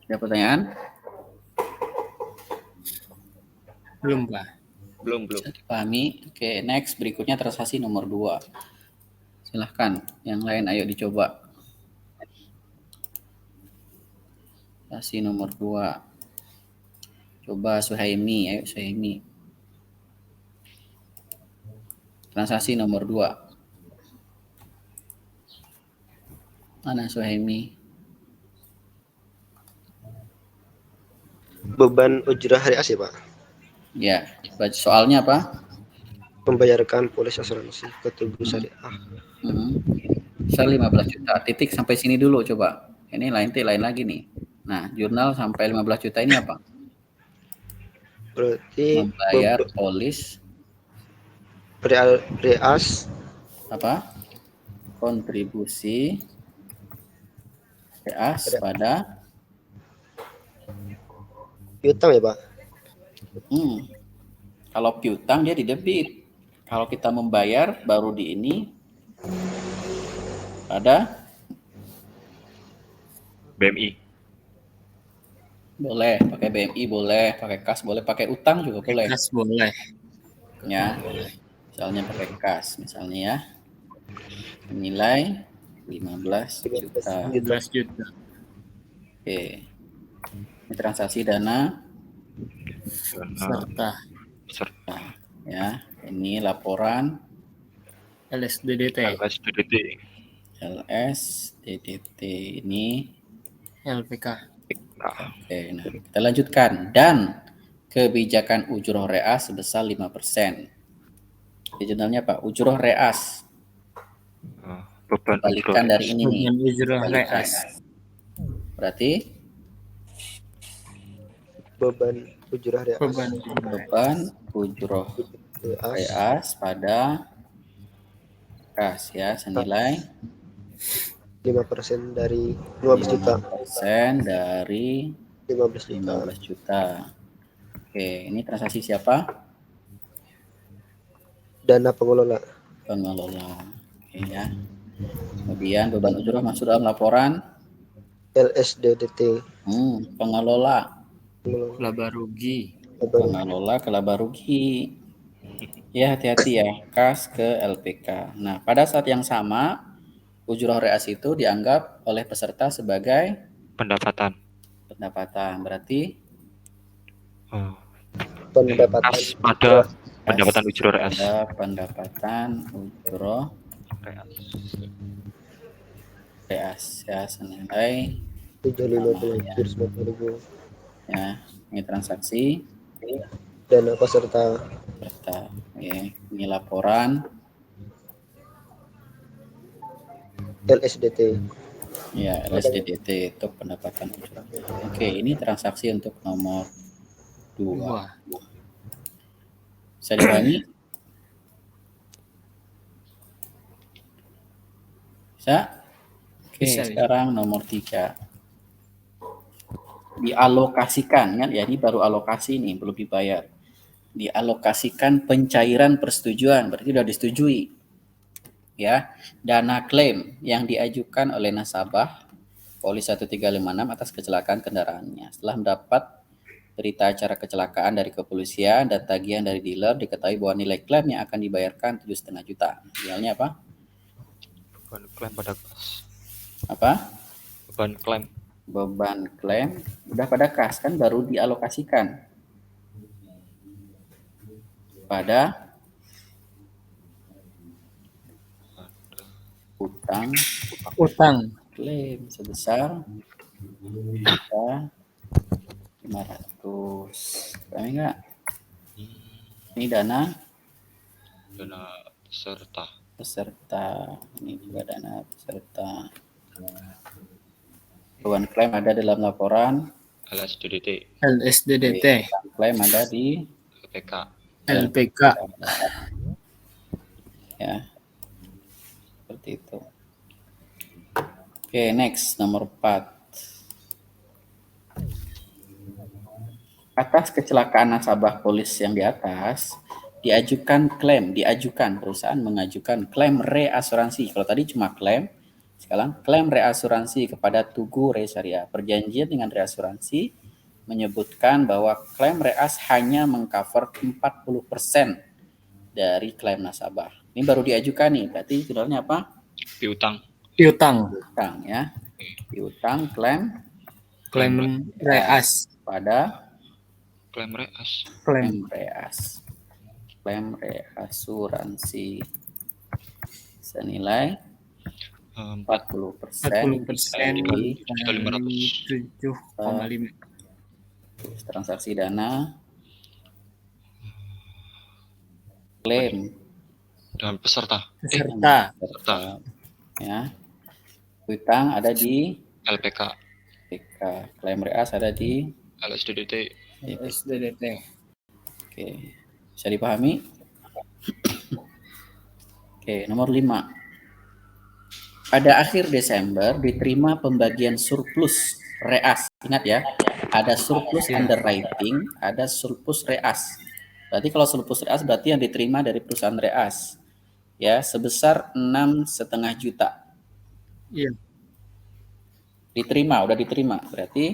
Ada pertanyaan? Belum, Pak. Belum. Dipahami. Oke, next berikutnya transaksi nomor 2. Silahkan, yang lain ayo dicoba. Transaksi nomor 2. Coba Suhaimi, ayo Suhaimi. Transaksi nomor 2. Mana Suhaimi? Beban ujrah hari as ya, Pak? Ya, soalnya apa? Membayarkan polis asuransi ke Tubuh Syariah. 15 juta. Titik sampai sini dulu coba. Ini lain lagi nih. Nah, jurnal sampai 15 juta ini apa? Berarti membayar polis reas apa? Kontribusi reas pada piutang ya, Pak? Kalau piutang dia di debit. Kalau kita membayar baru di ini pada BMI. Boleh pakai BMI, boleh pakai kas, boleh pakai utang juga boleh. Kas boleh. Ya, misalnya pakai kas, misalnya ya, nilai 15 juta. 15 juta. Oke, ini transaksi dana Serta Serta ya. Ini laporan LSDDT, LSDDT. LSDDT ini. LPK. Nah, Oke, nah kita lanjutkan. Dan kebijakan ujroh reas sebesar 5%. Jurnalnya Pak, ujroh reas. beban Balikan ujroh dari ini nih. Beban ujroh Balikan. reas. Berarti Beban ujrah reas. beban ujroh Reas reas pada kas ya senilai 5% dari 15 juta. 5% dari 15 juta. 15 juta. Oke, ini transaksi siapa? Dana pengelola. Pengelola. Oke ya. Kemudian beban ujroh masuk dalam laporan LSDDT. pengelola. Pengelola. Laba rugi. Pengelola kelaba rugi. Ya, hati-hati ya, kas ke LPK. Nah, pada saat yang sama, ujroh reas itu dianggap oleh peserta sebagai pendapatan. Berarti Pendapatan Kas pada pendapatan ujroh reas. pada pendapatan ujroh reas ya senilai 750.000. ya. Ini transaksi Dana peserta. Oke, ini laporan LSDT. ya LSDDT itu pendapatan ujroh. Oke, ini transaksi untuk nomor 2. Bisa dipahami? Bisa? Oke, Bisa. sekarang nomor 3. Dialokasikan kan ya, ini baru alokasi nih, belum dibayar. Dialokasikan pencairan persetujuan, berarti sudah disetujui. Ya, dana klaim yang diajukan oleh nasabah Polis 1356 atas kecelakaan kendaraannya. Setelah mendapat berita acara kecelakaan dari kepolisian dan tagihan dari dealer, diketahui bahwa nilai klaim yang akan dibayarkan 7,5 juta. Idealnya apa? Beban klaim pada kas. Apa? Beban klaim. Beban klaim udah pada kas kan, baru dialokasikan pada utang klaim sebesar 500. Paham nggak? Ini dana peserta. Ini juga dana peserta. Beban klaim ada dalam laporan LSDDT. Klaim ada di LPK. Ya, seperti itu. Oke, next nomor 4. Atas kecelakaan nasabah polis yang di atas, perusahaan mengajukan klaim reasuransi. Kalau tadi cuma klaim, sekarang klaim reasuransi kepada Tugu Re Syariah. Perjanjian dengan reasuransi menyebutkan bahwa klaim reas hanya mengcover 40% dari klaim nasabah. Ini baru diajukan nih, berarti judulnya apa? Piutang Ya. Piutang klaim reas pada Klaim reas. Klaim reasuransi senilai 40% dari 7.500. 7,5. transaksi dana klaim Dan peserta. Ya. Piutang ada di LPK. Klaim reas ada di LSDDT. Oke, bisa dipahami? Oke, nomor 5. Pada akhir Desember diterima pembagian surplus reas. Ingat ya, ada surplus underwriting, ada surplus reas. Berarti kalau surplus reas berarti yang diterima dari perusahaan reas. Ya, sebesar 6,5 juta. Iya. Diterima, udah diterima. Berarti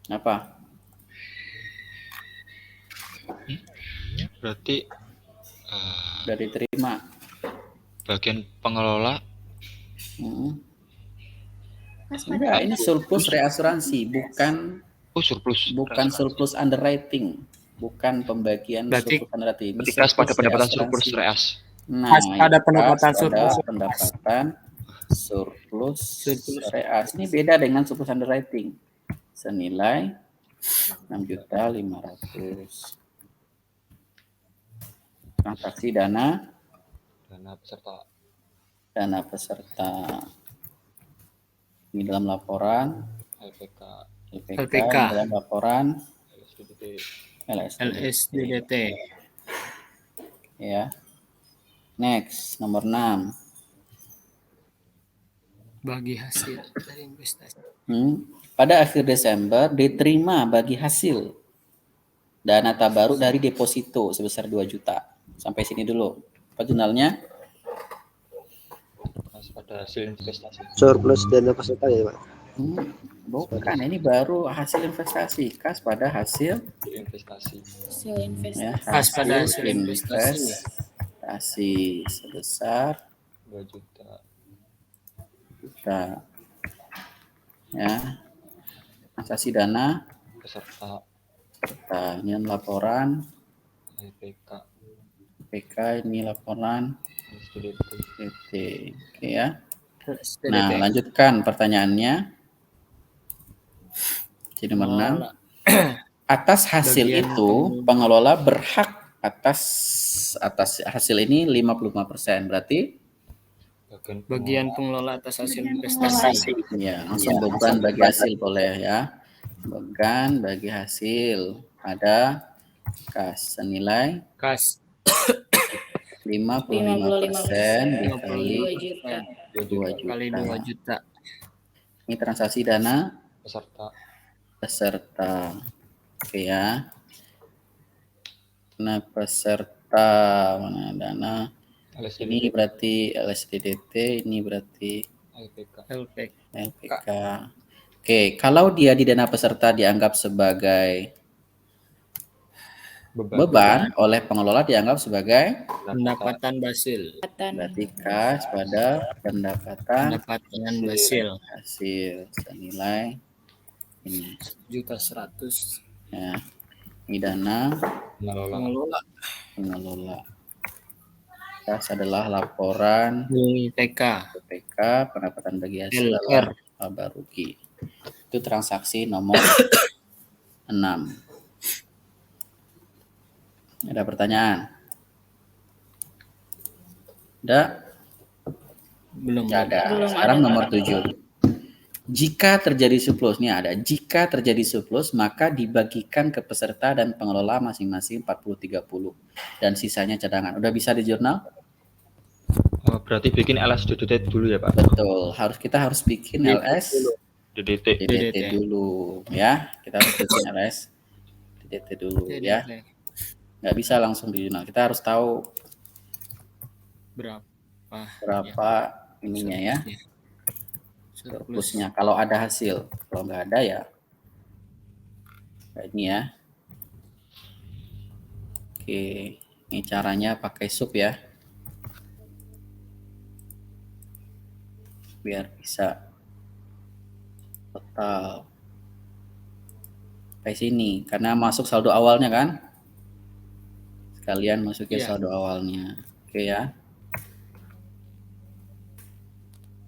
apa? Berarti Udah diterima. bagian pengelola Hmm. Mas Enggak, pada ini surplus reasuransi, bukan surplus. surplus underwriting, bukan pembagian Berarti surplus underwriting. Ini Berarti kas pada surplus pendapatan surplus reasuransi. reas. Nah, Kas pada itu pendapatan kas pada surplus. pendapatan surplus Surplus. reas. Ini beda dengan surplus underwriting. Senilai 6.500.000. Transaksi dana Dana peserta ini dalam laporan LPK LPK, LPK. ini dalam laporan LSDDT. LSDDT. ya. Next, nomor 6. Bagi hasil dari investasi. Pada akhir Desember diterima bagi hasil dana tabaruk dari deposito sebesar 2 juta. Sampai sini dulu. Apa jurnalnya? Kas pada hasil investasi. Surplus dana peserta ya, Pak. Bukan, ini baru hasil investasi. Kas pada hasil Investasi. hasil ya, investasi. Kas pada hasil hasil investasi. investasi sebesar 2 juta. Ya. Transaksi dana Peserta ini laporan LPK PK, ini laporan LSDDT. PT. Oke ya. LSDDT. Nah, lanjutkan pertanyaannya. Di nomor 6. Pengelola. Atas hasil Bagian itu, pengelola berhak atas hasil ini 55%. Berarti Bagian pengelola atas hasil investasi. ya, langsung beban bagi hasil boleh ya. Beban bagi hasil ada kas senilai Kas 55% dikali 2 juta. 2 kali 2 juta. juta. Ini transaksi dana Peserta Oke ya. Nah, peserta mana dana? Ini LSDDT. berarti LSDDT, ini berarti LPK. LPK. Oke, kalau dia di dana peserta dianggap sebagai beban oleh pengelola dianggap sebagai Pendapatan basil. berarti kas pada pendapatan Basil. hasil senilai ini Juta 100. ya. Ini dana Pengelola. pengelola. Kas adalah laporan PK. PPK pendapatan bagi hasil LR. adalah laba rugi. Itu transaksi nomor 6. Ada pertanyaan? Ada? Belum. Tidak ada. Sekarang nomor 7. Jika terjadi surplus, nih ada. Jika terjadi surplus, maka dibagikan ke peserta dan pengelola masing-masing 40-30. Dan sisanya cadangan. Udah bisa di jurnal? Berarti bikin LSDDT dulu ya, Pak? Betul. Kita harus bikin DDT. DDT dulu ya. Kita harus bikin DDT dulu ya. Nggak bisa langsung di jurnal. Kita harus tahu berapa ininya ya. Surplusnya. Kalau ada hasil. Kalau nggak ada ya kayak ini ya. Oke. Ini caranya pakai sub ya. Biar bisa total sampai sini karena masuk saldo awalnya kan, sekalian masukin saldo awalnya. Oke ya.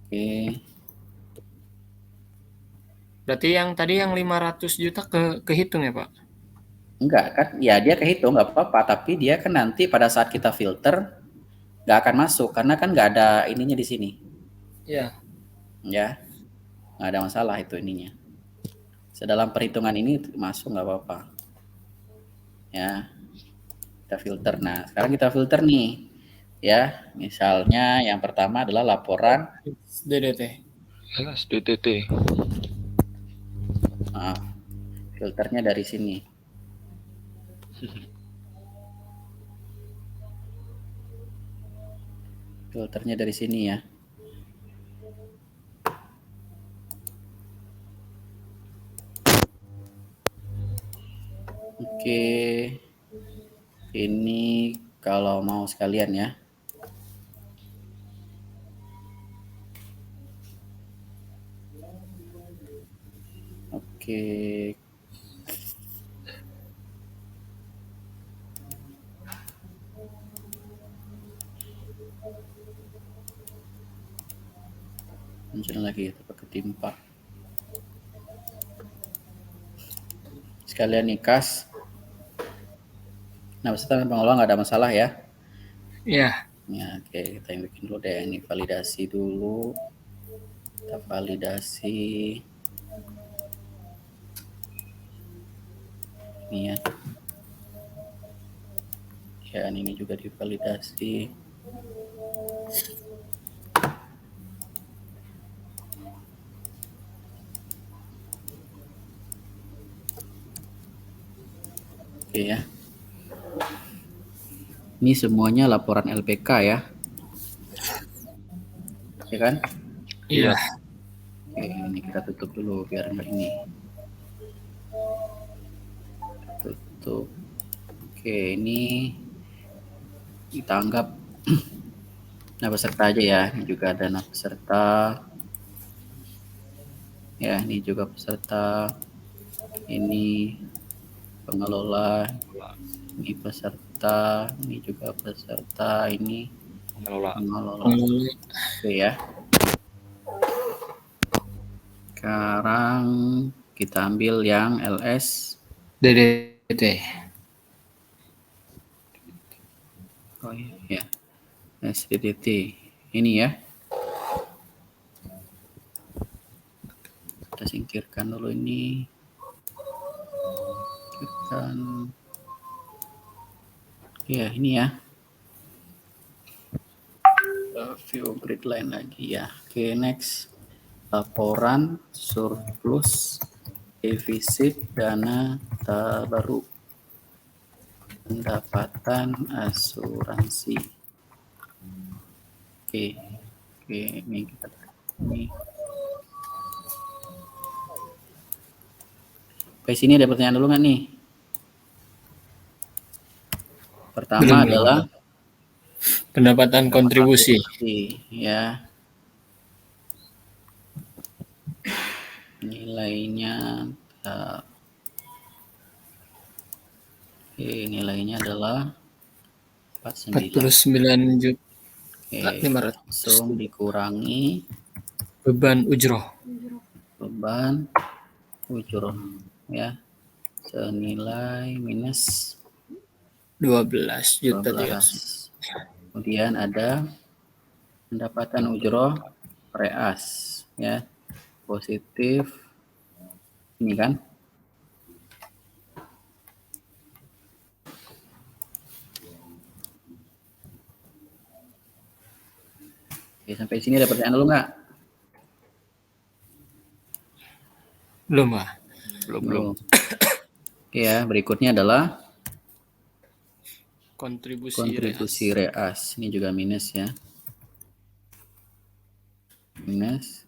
Oke. Berarti yang tadi yang 500 juta kehitung ya, Pak? Enggak kan, ya dia kehitung nggak apa-apa, tapi dia kan nanti pada saat kita filter nggak akan masuk karena kan nggak ada ininya di sini. Iya. Ya, nggak ada masalah itu ininya. Sedalam perhitungan ini masuk nggak apa-apa. Ya, kita filter. Nah, sekarang kita filter nih. Ya, misalnya yang pertama adalah laporan DDT. LSDDT. Maaf, filternya dari sini. Filternya dari sini ya. Oke, ini kalau mau sekalian ya. Oke. Muncul lagi tempat ketimpa. Sekalian nih kas. Nah, peserta dan pengelola nggak ada masalah ya. Ya, Ya, oke, kita yang bikin dulu deh. Ini validasi dulu. Kita validasi. Ini ya. Ya, ini juga divalidasi. Oke ya. Ini semuanya laporan LPK ya. Ya kan? iya. Oke, ini kita tutup dulu biar nggak ini. Tutup. Oke, ini kita anggap nah peserta aja ya. Ini juga ada nah peserta. Ya, ini juga peserta. Ini pengelola. Ini peserta. Ini juga peserta. Ini Pengelola. pengelola. Pengelola Oke ya. Sekarang kita ambil yang LS. DDT. Oh iya, SDDT. Ini ya. Kita singkirkan dulu ini. Singkirkan. Ya, ini ya. View grid line lagi ya. Oke, next. Laporan surplus defisit dana baru pendapatan asuransi. Oke, ini kita ini. Oke, sini ada pertanyaan dulu nggak nih? Pertama Belum. adalah Pendapatan kontribusi. ya. Nilainya nilainya adalah 49 juta Oke, 500. langsung dikurangi Beban ujroh. beban ujroh ya senilai minus 12 juta 12. Kemudian ada pendapatan ujroh reas ya positif ini kan. Oke, sampai sini ada pertanyaan dulu nggak? Belum, Pak. Belum. Oke ya, berikutnya adalah Kontribusi reas. Ini juga minus ya. Minus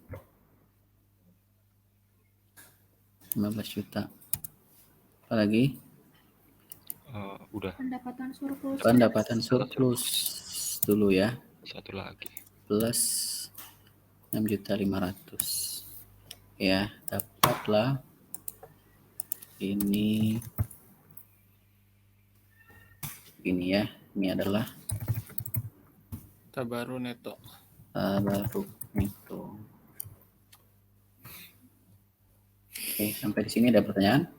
15 juta. Apa lagi? Udah. Pendapatan surplus. Pendapatan surplus dulu ya. Satu lagi. Plus 6.500.000. Ya, dapatlah ini ya. Ini adalah Tabaru neto. baru itu. Oke, sampai di sini ada pertanyaan?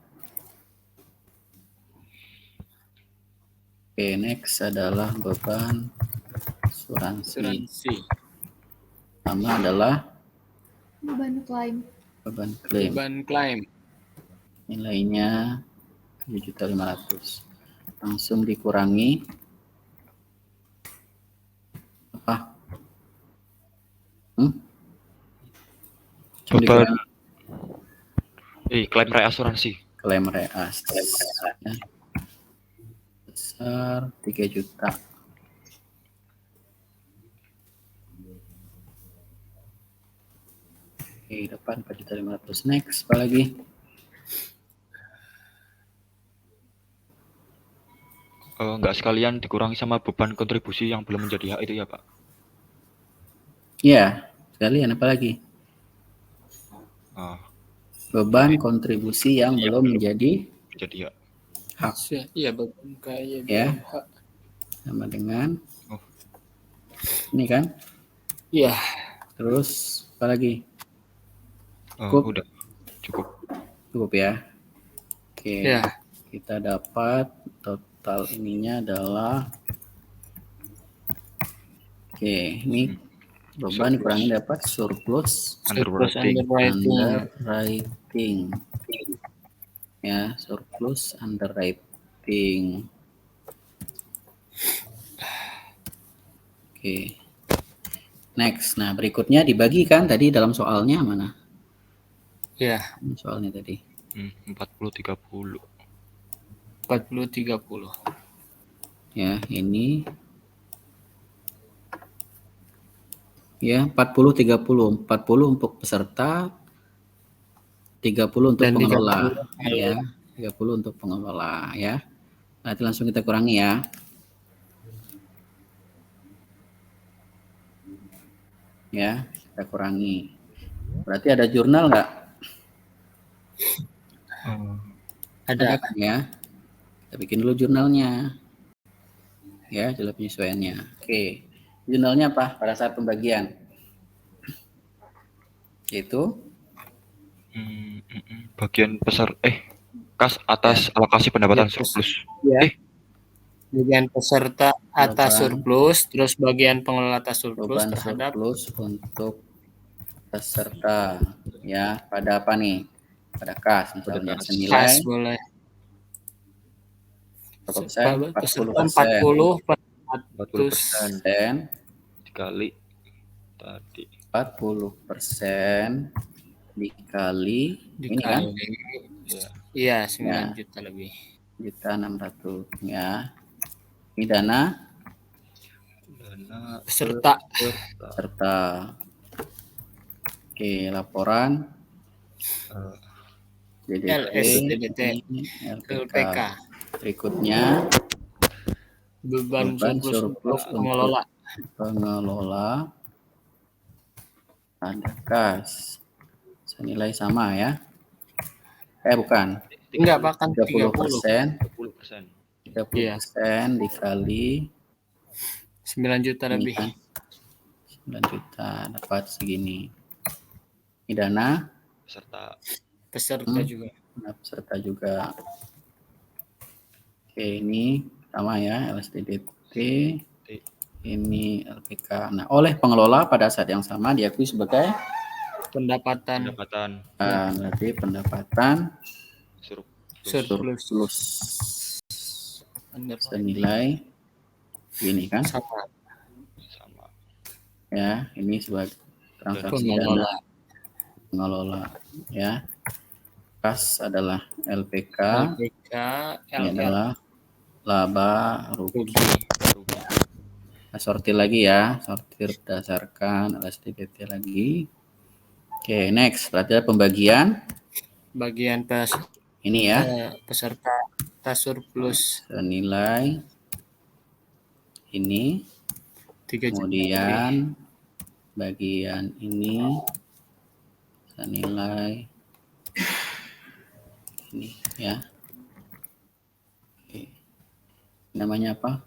Oke, next adalah beban asuransi. Pertama adalah Beban klaim. beban klaim. Beban klaim. Nilainya 7.500.000. Langsung dikurangi apa? Beban klaim reasuransi. Klaim reas ya. Besar 3 juta. Oke, depan 4.500.000. Next, apa lagi? nggak sekalian dikurangi sama beban kontribusi yang belum menjadi hak itu ya Pak? Ya, sekalian apalagi Ah, beban kontribusi yang Yang belum belum. menjadi menjadi hak. hak, Iya, kayak Ya. belum hak. sama dengan Oh. ini kan. Iya, Terus apalagi? Cukup. Udah cukup. Cukup ya. Oke. ya. Kita dapat total ininya adalah ini beban kurangin dapat surplus Underwriting. underwriting. Ya, surplus underwriting. Oke. Next. Nah, berikutnya dibagi kan tadi dalam soalnya mana? Ya, Ini soalnya tadi. 40-30. 40-30. Ya, ini ya 40-30. 40 untuk peserta, 30 untuk Dan pengelola. 30 Ya, 30 untuk pengelola ya. Nanti langsung kita kurangi ya. Ya, kita kurangi. Berarti ada jurnal nggak? Ada. Kan ya. Kita bikin dulu jurnalnya. Ya, jurnal penyesuaiannya. Oke. Jurnalnya apa pada saat pembagian? Yaitu Bagian kas atas alokasi pendapatan Ya, surplus. Ya. Bagian peserta atas Beban. surplus, terus bagian pengelola atas surplus beban terhadap surplus untuk peserta. Ya, pada apa nih? Pada kas misalnya kas. senilai kas boleh. berapa persen? 40%. 40% dikali tadi. 40% dikali ini kan? Iya, 9 juta lebih. Juta 600 ya. Ini dana Peserta. Oke, laporan LSDBT, LPK. Berikutnya Beban surplus untuk pengelola. pengelola pada kas senilai sama ya. Bukan. Enggak, Pak, kan 30%. 30%. 30% dikali 9 juta ini lebih. kan 9 juta dapat segini. Ini dana Peserta juga. Peserta juga. Oke, ini sama ya LSDBT. Ini LPK. Nah, oleh pengelola pada saat yang sama diakui sebagai Pendapatan. berarti pendapatan surplus senilai ini kan? Sama. Ya, ini sebagai transaksi dana pengelola ya. Kas adalah LPK. Ini adalah laba rugi. Nah, sortir lagi ya, sortir berdasarkan LSDBT lagi. Oke, next. Berarti ada pembagian. Bagian Ini ya. Peserta atas surplus senilai ini. 3 juta. Kemudian bagian ini senilai ini ya. Oke. Namanya apa?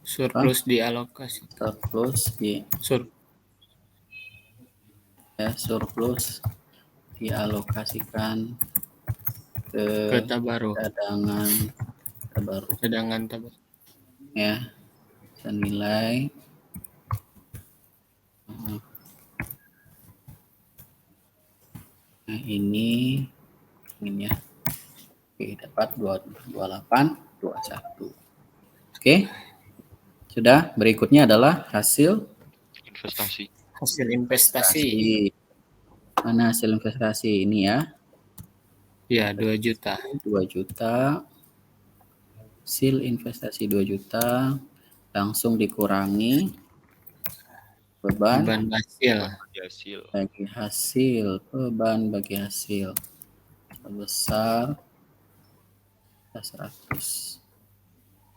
Surplus dialokasi. Surplus dialokasikan ke cadangan tabaru. Ya, senilai nah ini ya. Oke, dapat 2821. Oke. Sudah, berikutnya adalah hasil investasi. Mana hasil investasi ini ya? Ya, 2 juta. 2 juta. Hasil investasi 2 juta langsung dikurangi beban bagi hasil sebesar 100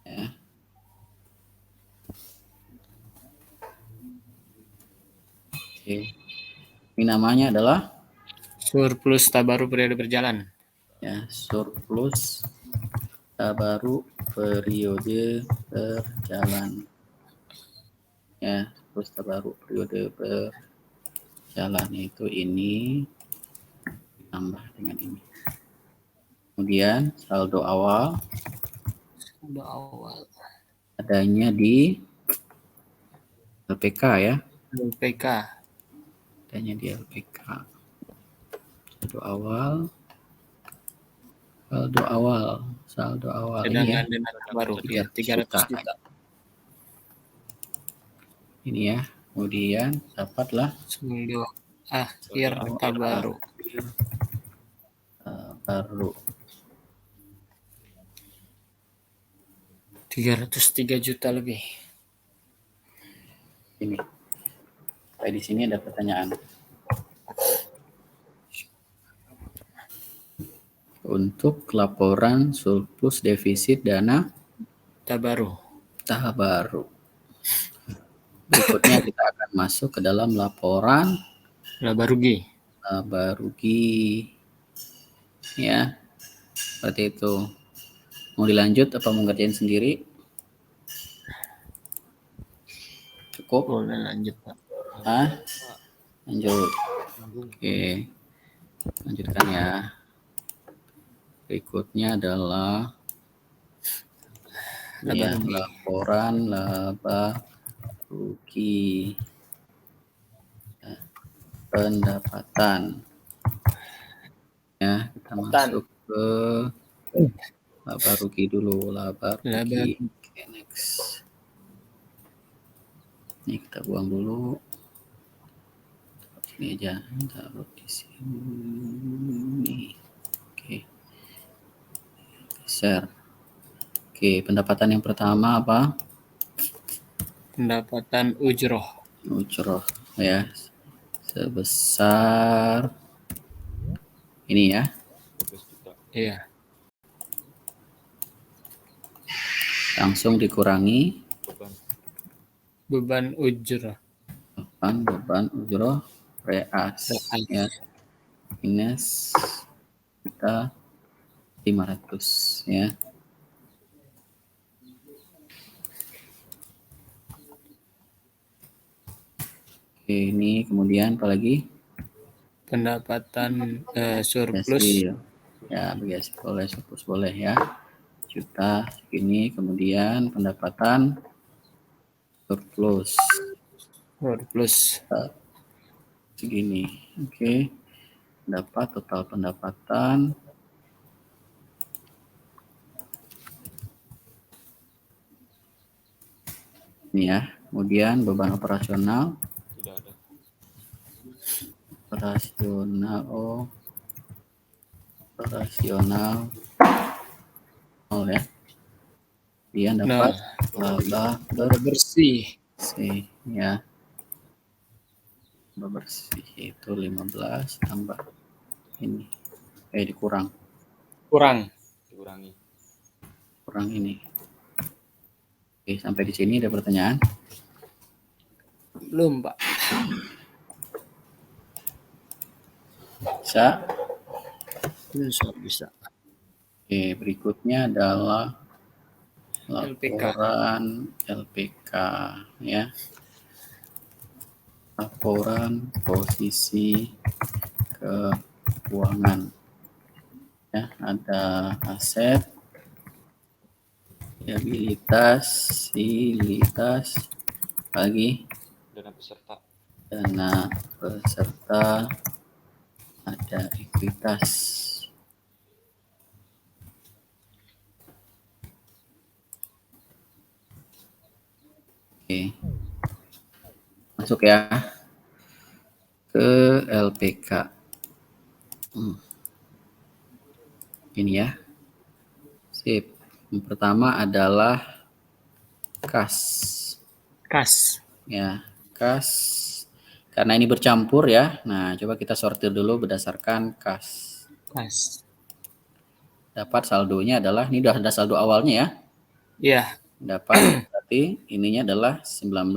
ya. Oke. Ini namanya adalah Surplus tabaru periode berjalan. ya surplus tabaru periode berjalan. Ya, surplus tabaru periode berjalan itu ini ditambah dengan ini. Kemudian saldo awal Saldo awal. adanya di LPK ya. LPK. Adanya di LPK. Saldo awal ini ya. Cadangan dana baru ya 300 juta. Ini ya. Kemudian dapatlah Saldo akhir tabaru baru 303 juta lebih. ini. Di sini ada pertanyaan. Untuk laporan surplus defisit dana Tabaru. tabaru. Berikutnya kita akan masuk ke dalam laporan Laba rugi. laba rugi. Ya, seperti itu. Mau dilanjut apa mau ngerjain sendiri? Cukup? Boleh lanjut, Pak. Lanjut. Oke. Lanjutkan ya. Berikutnya adalah Laba rugi. laporan laba rugi. Pendapatan. Ya, kita masuk ke laba rugi dulu. Laba rugi. Oke, next. Ini kita buang dulu. Ini aja, taruh di sini. Oke. Share. Oke, pendapatan yang pertama apa? Pendapatan ujroh. Ujroh ya. Sebesar ini ya. 12 juta. Iya. Langsung dikurangi Beban ujroh. beban ujroh reas ya. Minus kita 500 ya. Oke, ini kemudian apa lagi? Pendapatan surplus. Ya, biasa boleh, surplus boleh ya. Juta segini, kemudian pendapatan surplus segini. Oke. Dapat total pendapatan ini ya. Kemudian beban operasional Tidak ada. operasional nol ya. Dia dapat laba bersih ya. Laba bersih itu 15 tambah ini. Kurang ini. Oke, sampai di sini ada pertanyaan? Belum, Pak. Bisa. Oke, berikutnya adalah laporan LPK ya. Laporan posisi keuangan. Ya, ada aset, liabilitas, lagi dana peserta, ada ekuitas. Oke. Masuk ya ke LPK. Ini ya. Sip. Yang pertama adalah kas. Ya, kas. Karena ini bercampur ya. Nah, coba kita sortir dulu berdasarkan kas. dapat saldonya adalah, ini udah ada saldo awalnya ya. Iya, Dapat berarti ininya adalah 19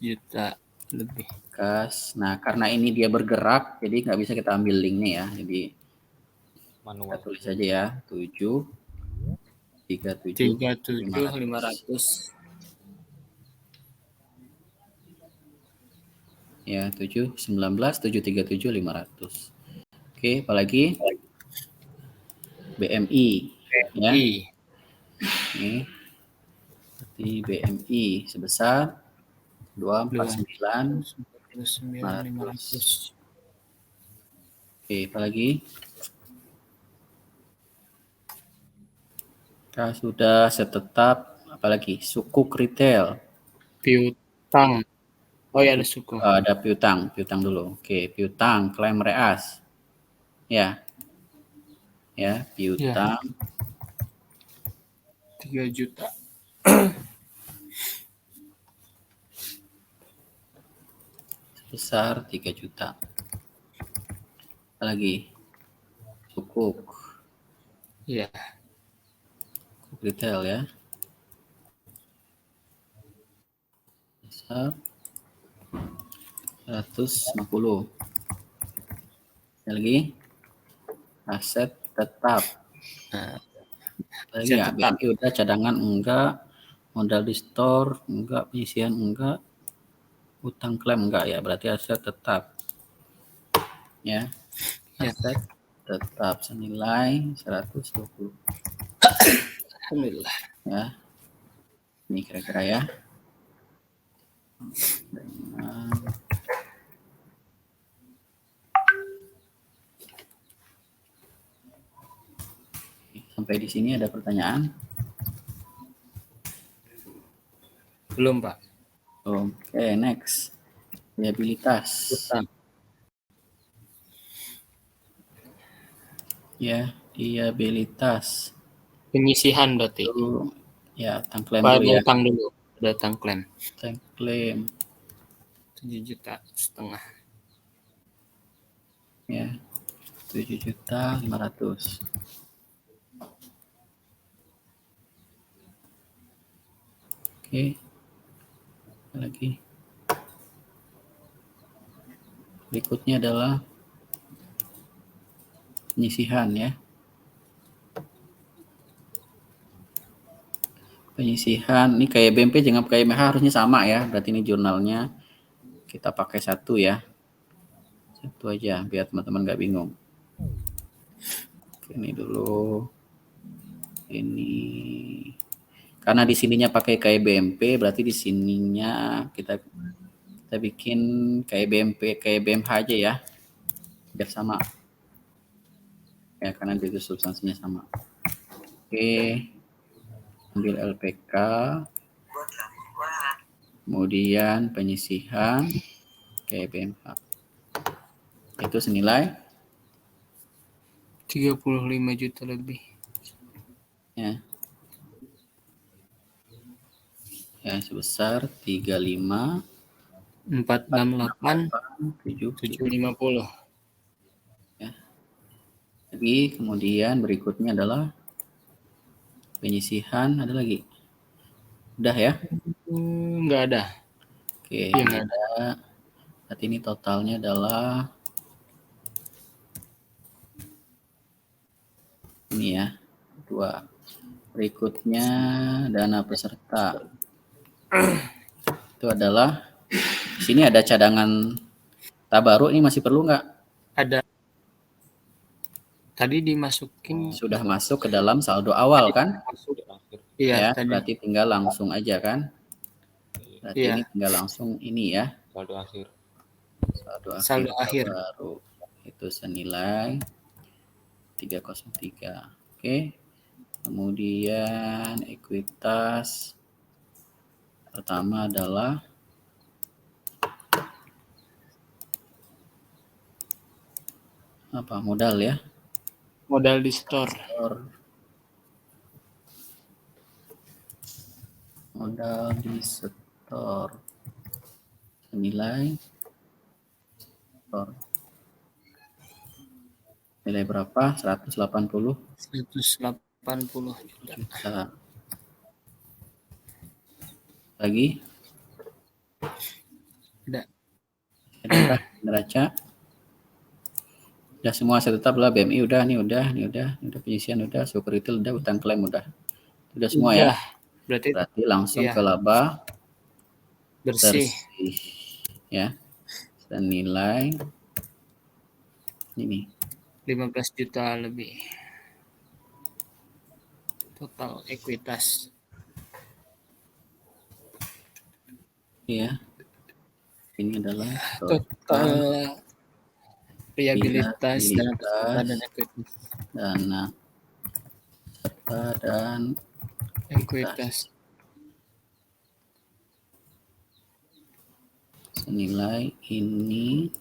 juta lebih. kas. Nah, karena ini dia bergerak, jadi nggak bisa kita ambil linknya ya. Jadi kita Manual. tulis aja ya, 7 37 37.500. ya, 7 19 737 500. Oke, apalagi BMI ya. I. Ini berarti BMI sebesar 249. 9.500. Oke, apalagi kita sudah setetap, apalagi sukuk retail. Piutang. Oh ya, ada suku. Ada piutang dulu. Oke, piutang klaim reas. Ya. Ya, piutang 3 juta. sebesar 3 juta. Apalagi sukuk Iya. retail ya. Sebesar 150. Lagi aset tetap. Nah, Lagi aset ya, tetap. BMI udah, cadangan enggak, modal di store enggak, penyisian enggak, utang klaim enggak ya, berarti aset tetap. Ya. Ya. Aset tetap senilai 120 Alhamdulillah. ya. Ini kira-kira ya. Dengan sampai di sini ada pertanyaan? Belum, Pak. Oke, next. Liabilitas. Utang. Ya, liabilitas. Penyisihan berarti. Itu ya, utang klaim Pak, dulu ya. utang dulu. Ada utang klaim. Utang klaim 7,5 juta. ya. 7.500.000. Oke. Apa lagi? Berikutnya adalah penyisihan ya. Penyisihan ini kayak BMP jangan kayak MH, harusnya sama ya. Berarti ini jurnalnya kita pakai satu ya. Satu aja biar teman-teman nggak bingung. Oke, ini dulu. Ini karena di sininya pakai kayak BMP, berarti di sininya kita bikin kayak BMP, kayak BMH aja ya. Biar sama. Ya, karena itu substansinya sama. Oke. Ambil LPK. Kemudian penyisihan kayak BMH. Itu senilai 35 juta lebih. ya. Ya, sebesar 35 468 7. 750. Ya. Lagi kemudian berikutnya adalah penyisihan, ada lagi. Udah ya? Nggak ada. Oke, Iya, nggak ada. Berarti ini totalnya adalah ini ya, 2. Berikutnya dana peserta. Itu adalah di sini ada cadangan tabaruk, ini masih perlu nggak? Ada. Tadi dimasukin. Sudah masuk ke dalam saldo awal kan? Iya, Ya, tadi. berarti tinggal langsung aja kan? Berarti Iya. ini tinggal langsung ini ya. Saldo akhir. Saldo akhir. baru itu senilai 303. Oke. Kemudian ekuitas pertama adalah apa? Modal ya. Modal di store. Modal di store senilai store Nilai berapa? 180 180 juta. juta. Lagi? Ada. Ada kah neraca? Udah semua aset tetap lah, BMI udah, ini udah penyisian udah, suku retail udah, utang klaim udah. Udah semua ya. Udah. Berarti Langsung iya. ke laba bersih. ya. Senilai ini 15 juta lebih. Total ekuitas. ya. Ini adalah Total liabilitas dan ekuitas. dana serta dan Ekuitas. senilai ini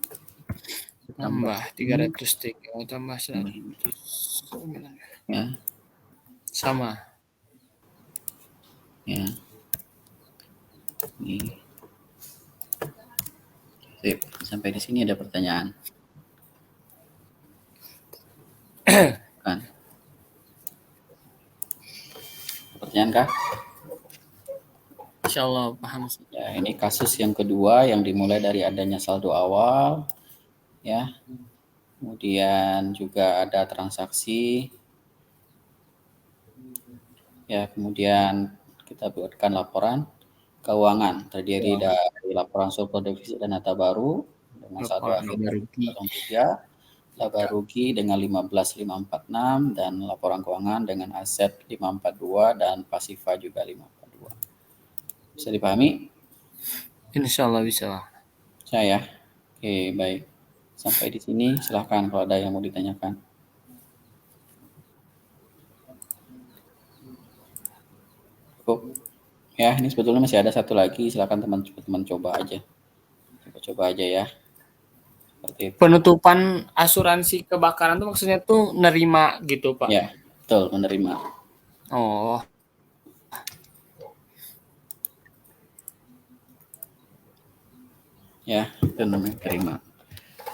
Tambah 303 tambah 109. ya. Sama. Ya. Ini. Sip. Sampai di sini ada pertanyaan. Kan? Pertanyaan kah? Insya Allah paham. Ya, ini kasus yang kedua yang dimulai dari adanya saldo awal, ya. Kemudian juga ada transaksi, ya. Kemudian kita buatkan laporan keuangan terdiri dari laporan surplus defisit dan nata baru dengan saldo akhir 2003, laba rugi dengan 15.546 dan laporan keuangan dengan aset 542 dan pasifa juga 542. Bisa dipahami? Insya Allah bisa. Saya. Oke, baik. Sampai di sini silahkan kalau ada yang mau ditanyakan. Cukup. Ya, ini sebetulnya masih ada satu lagi. Silahkan teman-teman coba aja. Coba aja ya. Seperti itu. Penutupan asuransi kebakaran tuh maksudnya tuh nerima gitu, Pak? Ya, betul, menerima. Oh. Ya, itu namanya terima.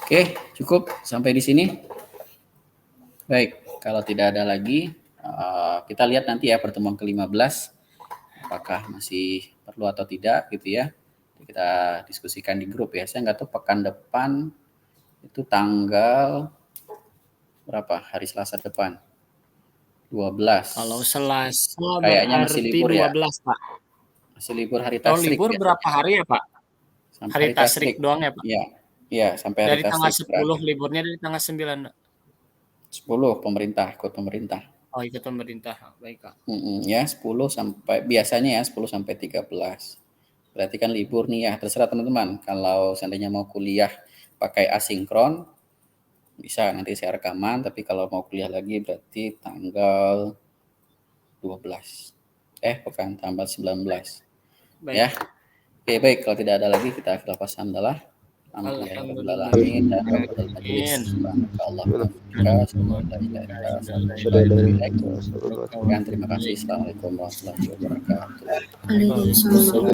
Oke, cukup sampai di sini. Baik, kalau tidak ada lagi, kita lihat nanti ya pertemuan ke-15 apakah masih perlu atau tidak gitu ya. Kita diskusikan di grup ya. Saya nggak tahu pekan depan itu tanggal berapa? Hari Selasa depan. 12. Kalau Selasa kayaknya masih libur 12, ya? Pak. Masih libur hari Kalau Tasrik. libur berapa hari ya, Pak? Sampai hari Tasrik doang ya, Pak? Iya, sampai hari dari tanggal Tasrik. 10 liburnya dari tanggal 9. 10 pemerintah, ikut pemerintah. Oh, ikut pemerintah. Baik, Kak. Ya, 10 sampai biasanya ya 10 sampai 13. Berarti kan libur nih ya, terserah teman-teman. Kalau seandainya mau kuliah pakai asinkron bisa nanti saya rekaman, tapi kalau mau kuliah lagi berarti tanggal 12. Bukan, tanggal 19. Baik. Ya. Oke, baik, kalau tidak ada lagi kita akhir alhamdulillah. Alhamdulillahirabbil dan rabbil majelis. Subhanallah. Terima kasih. Assalamualaikum warahmatullahi wabarakatuh. Waalaikumsalam.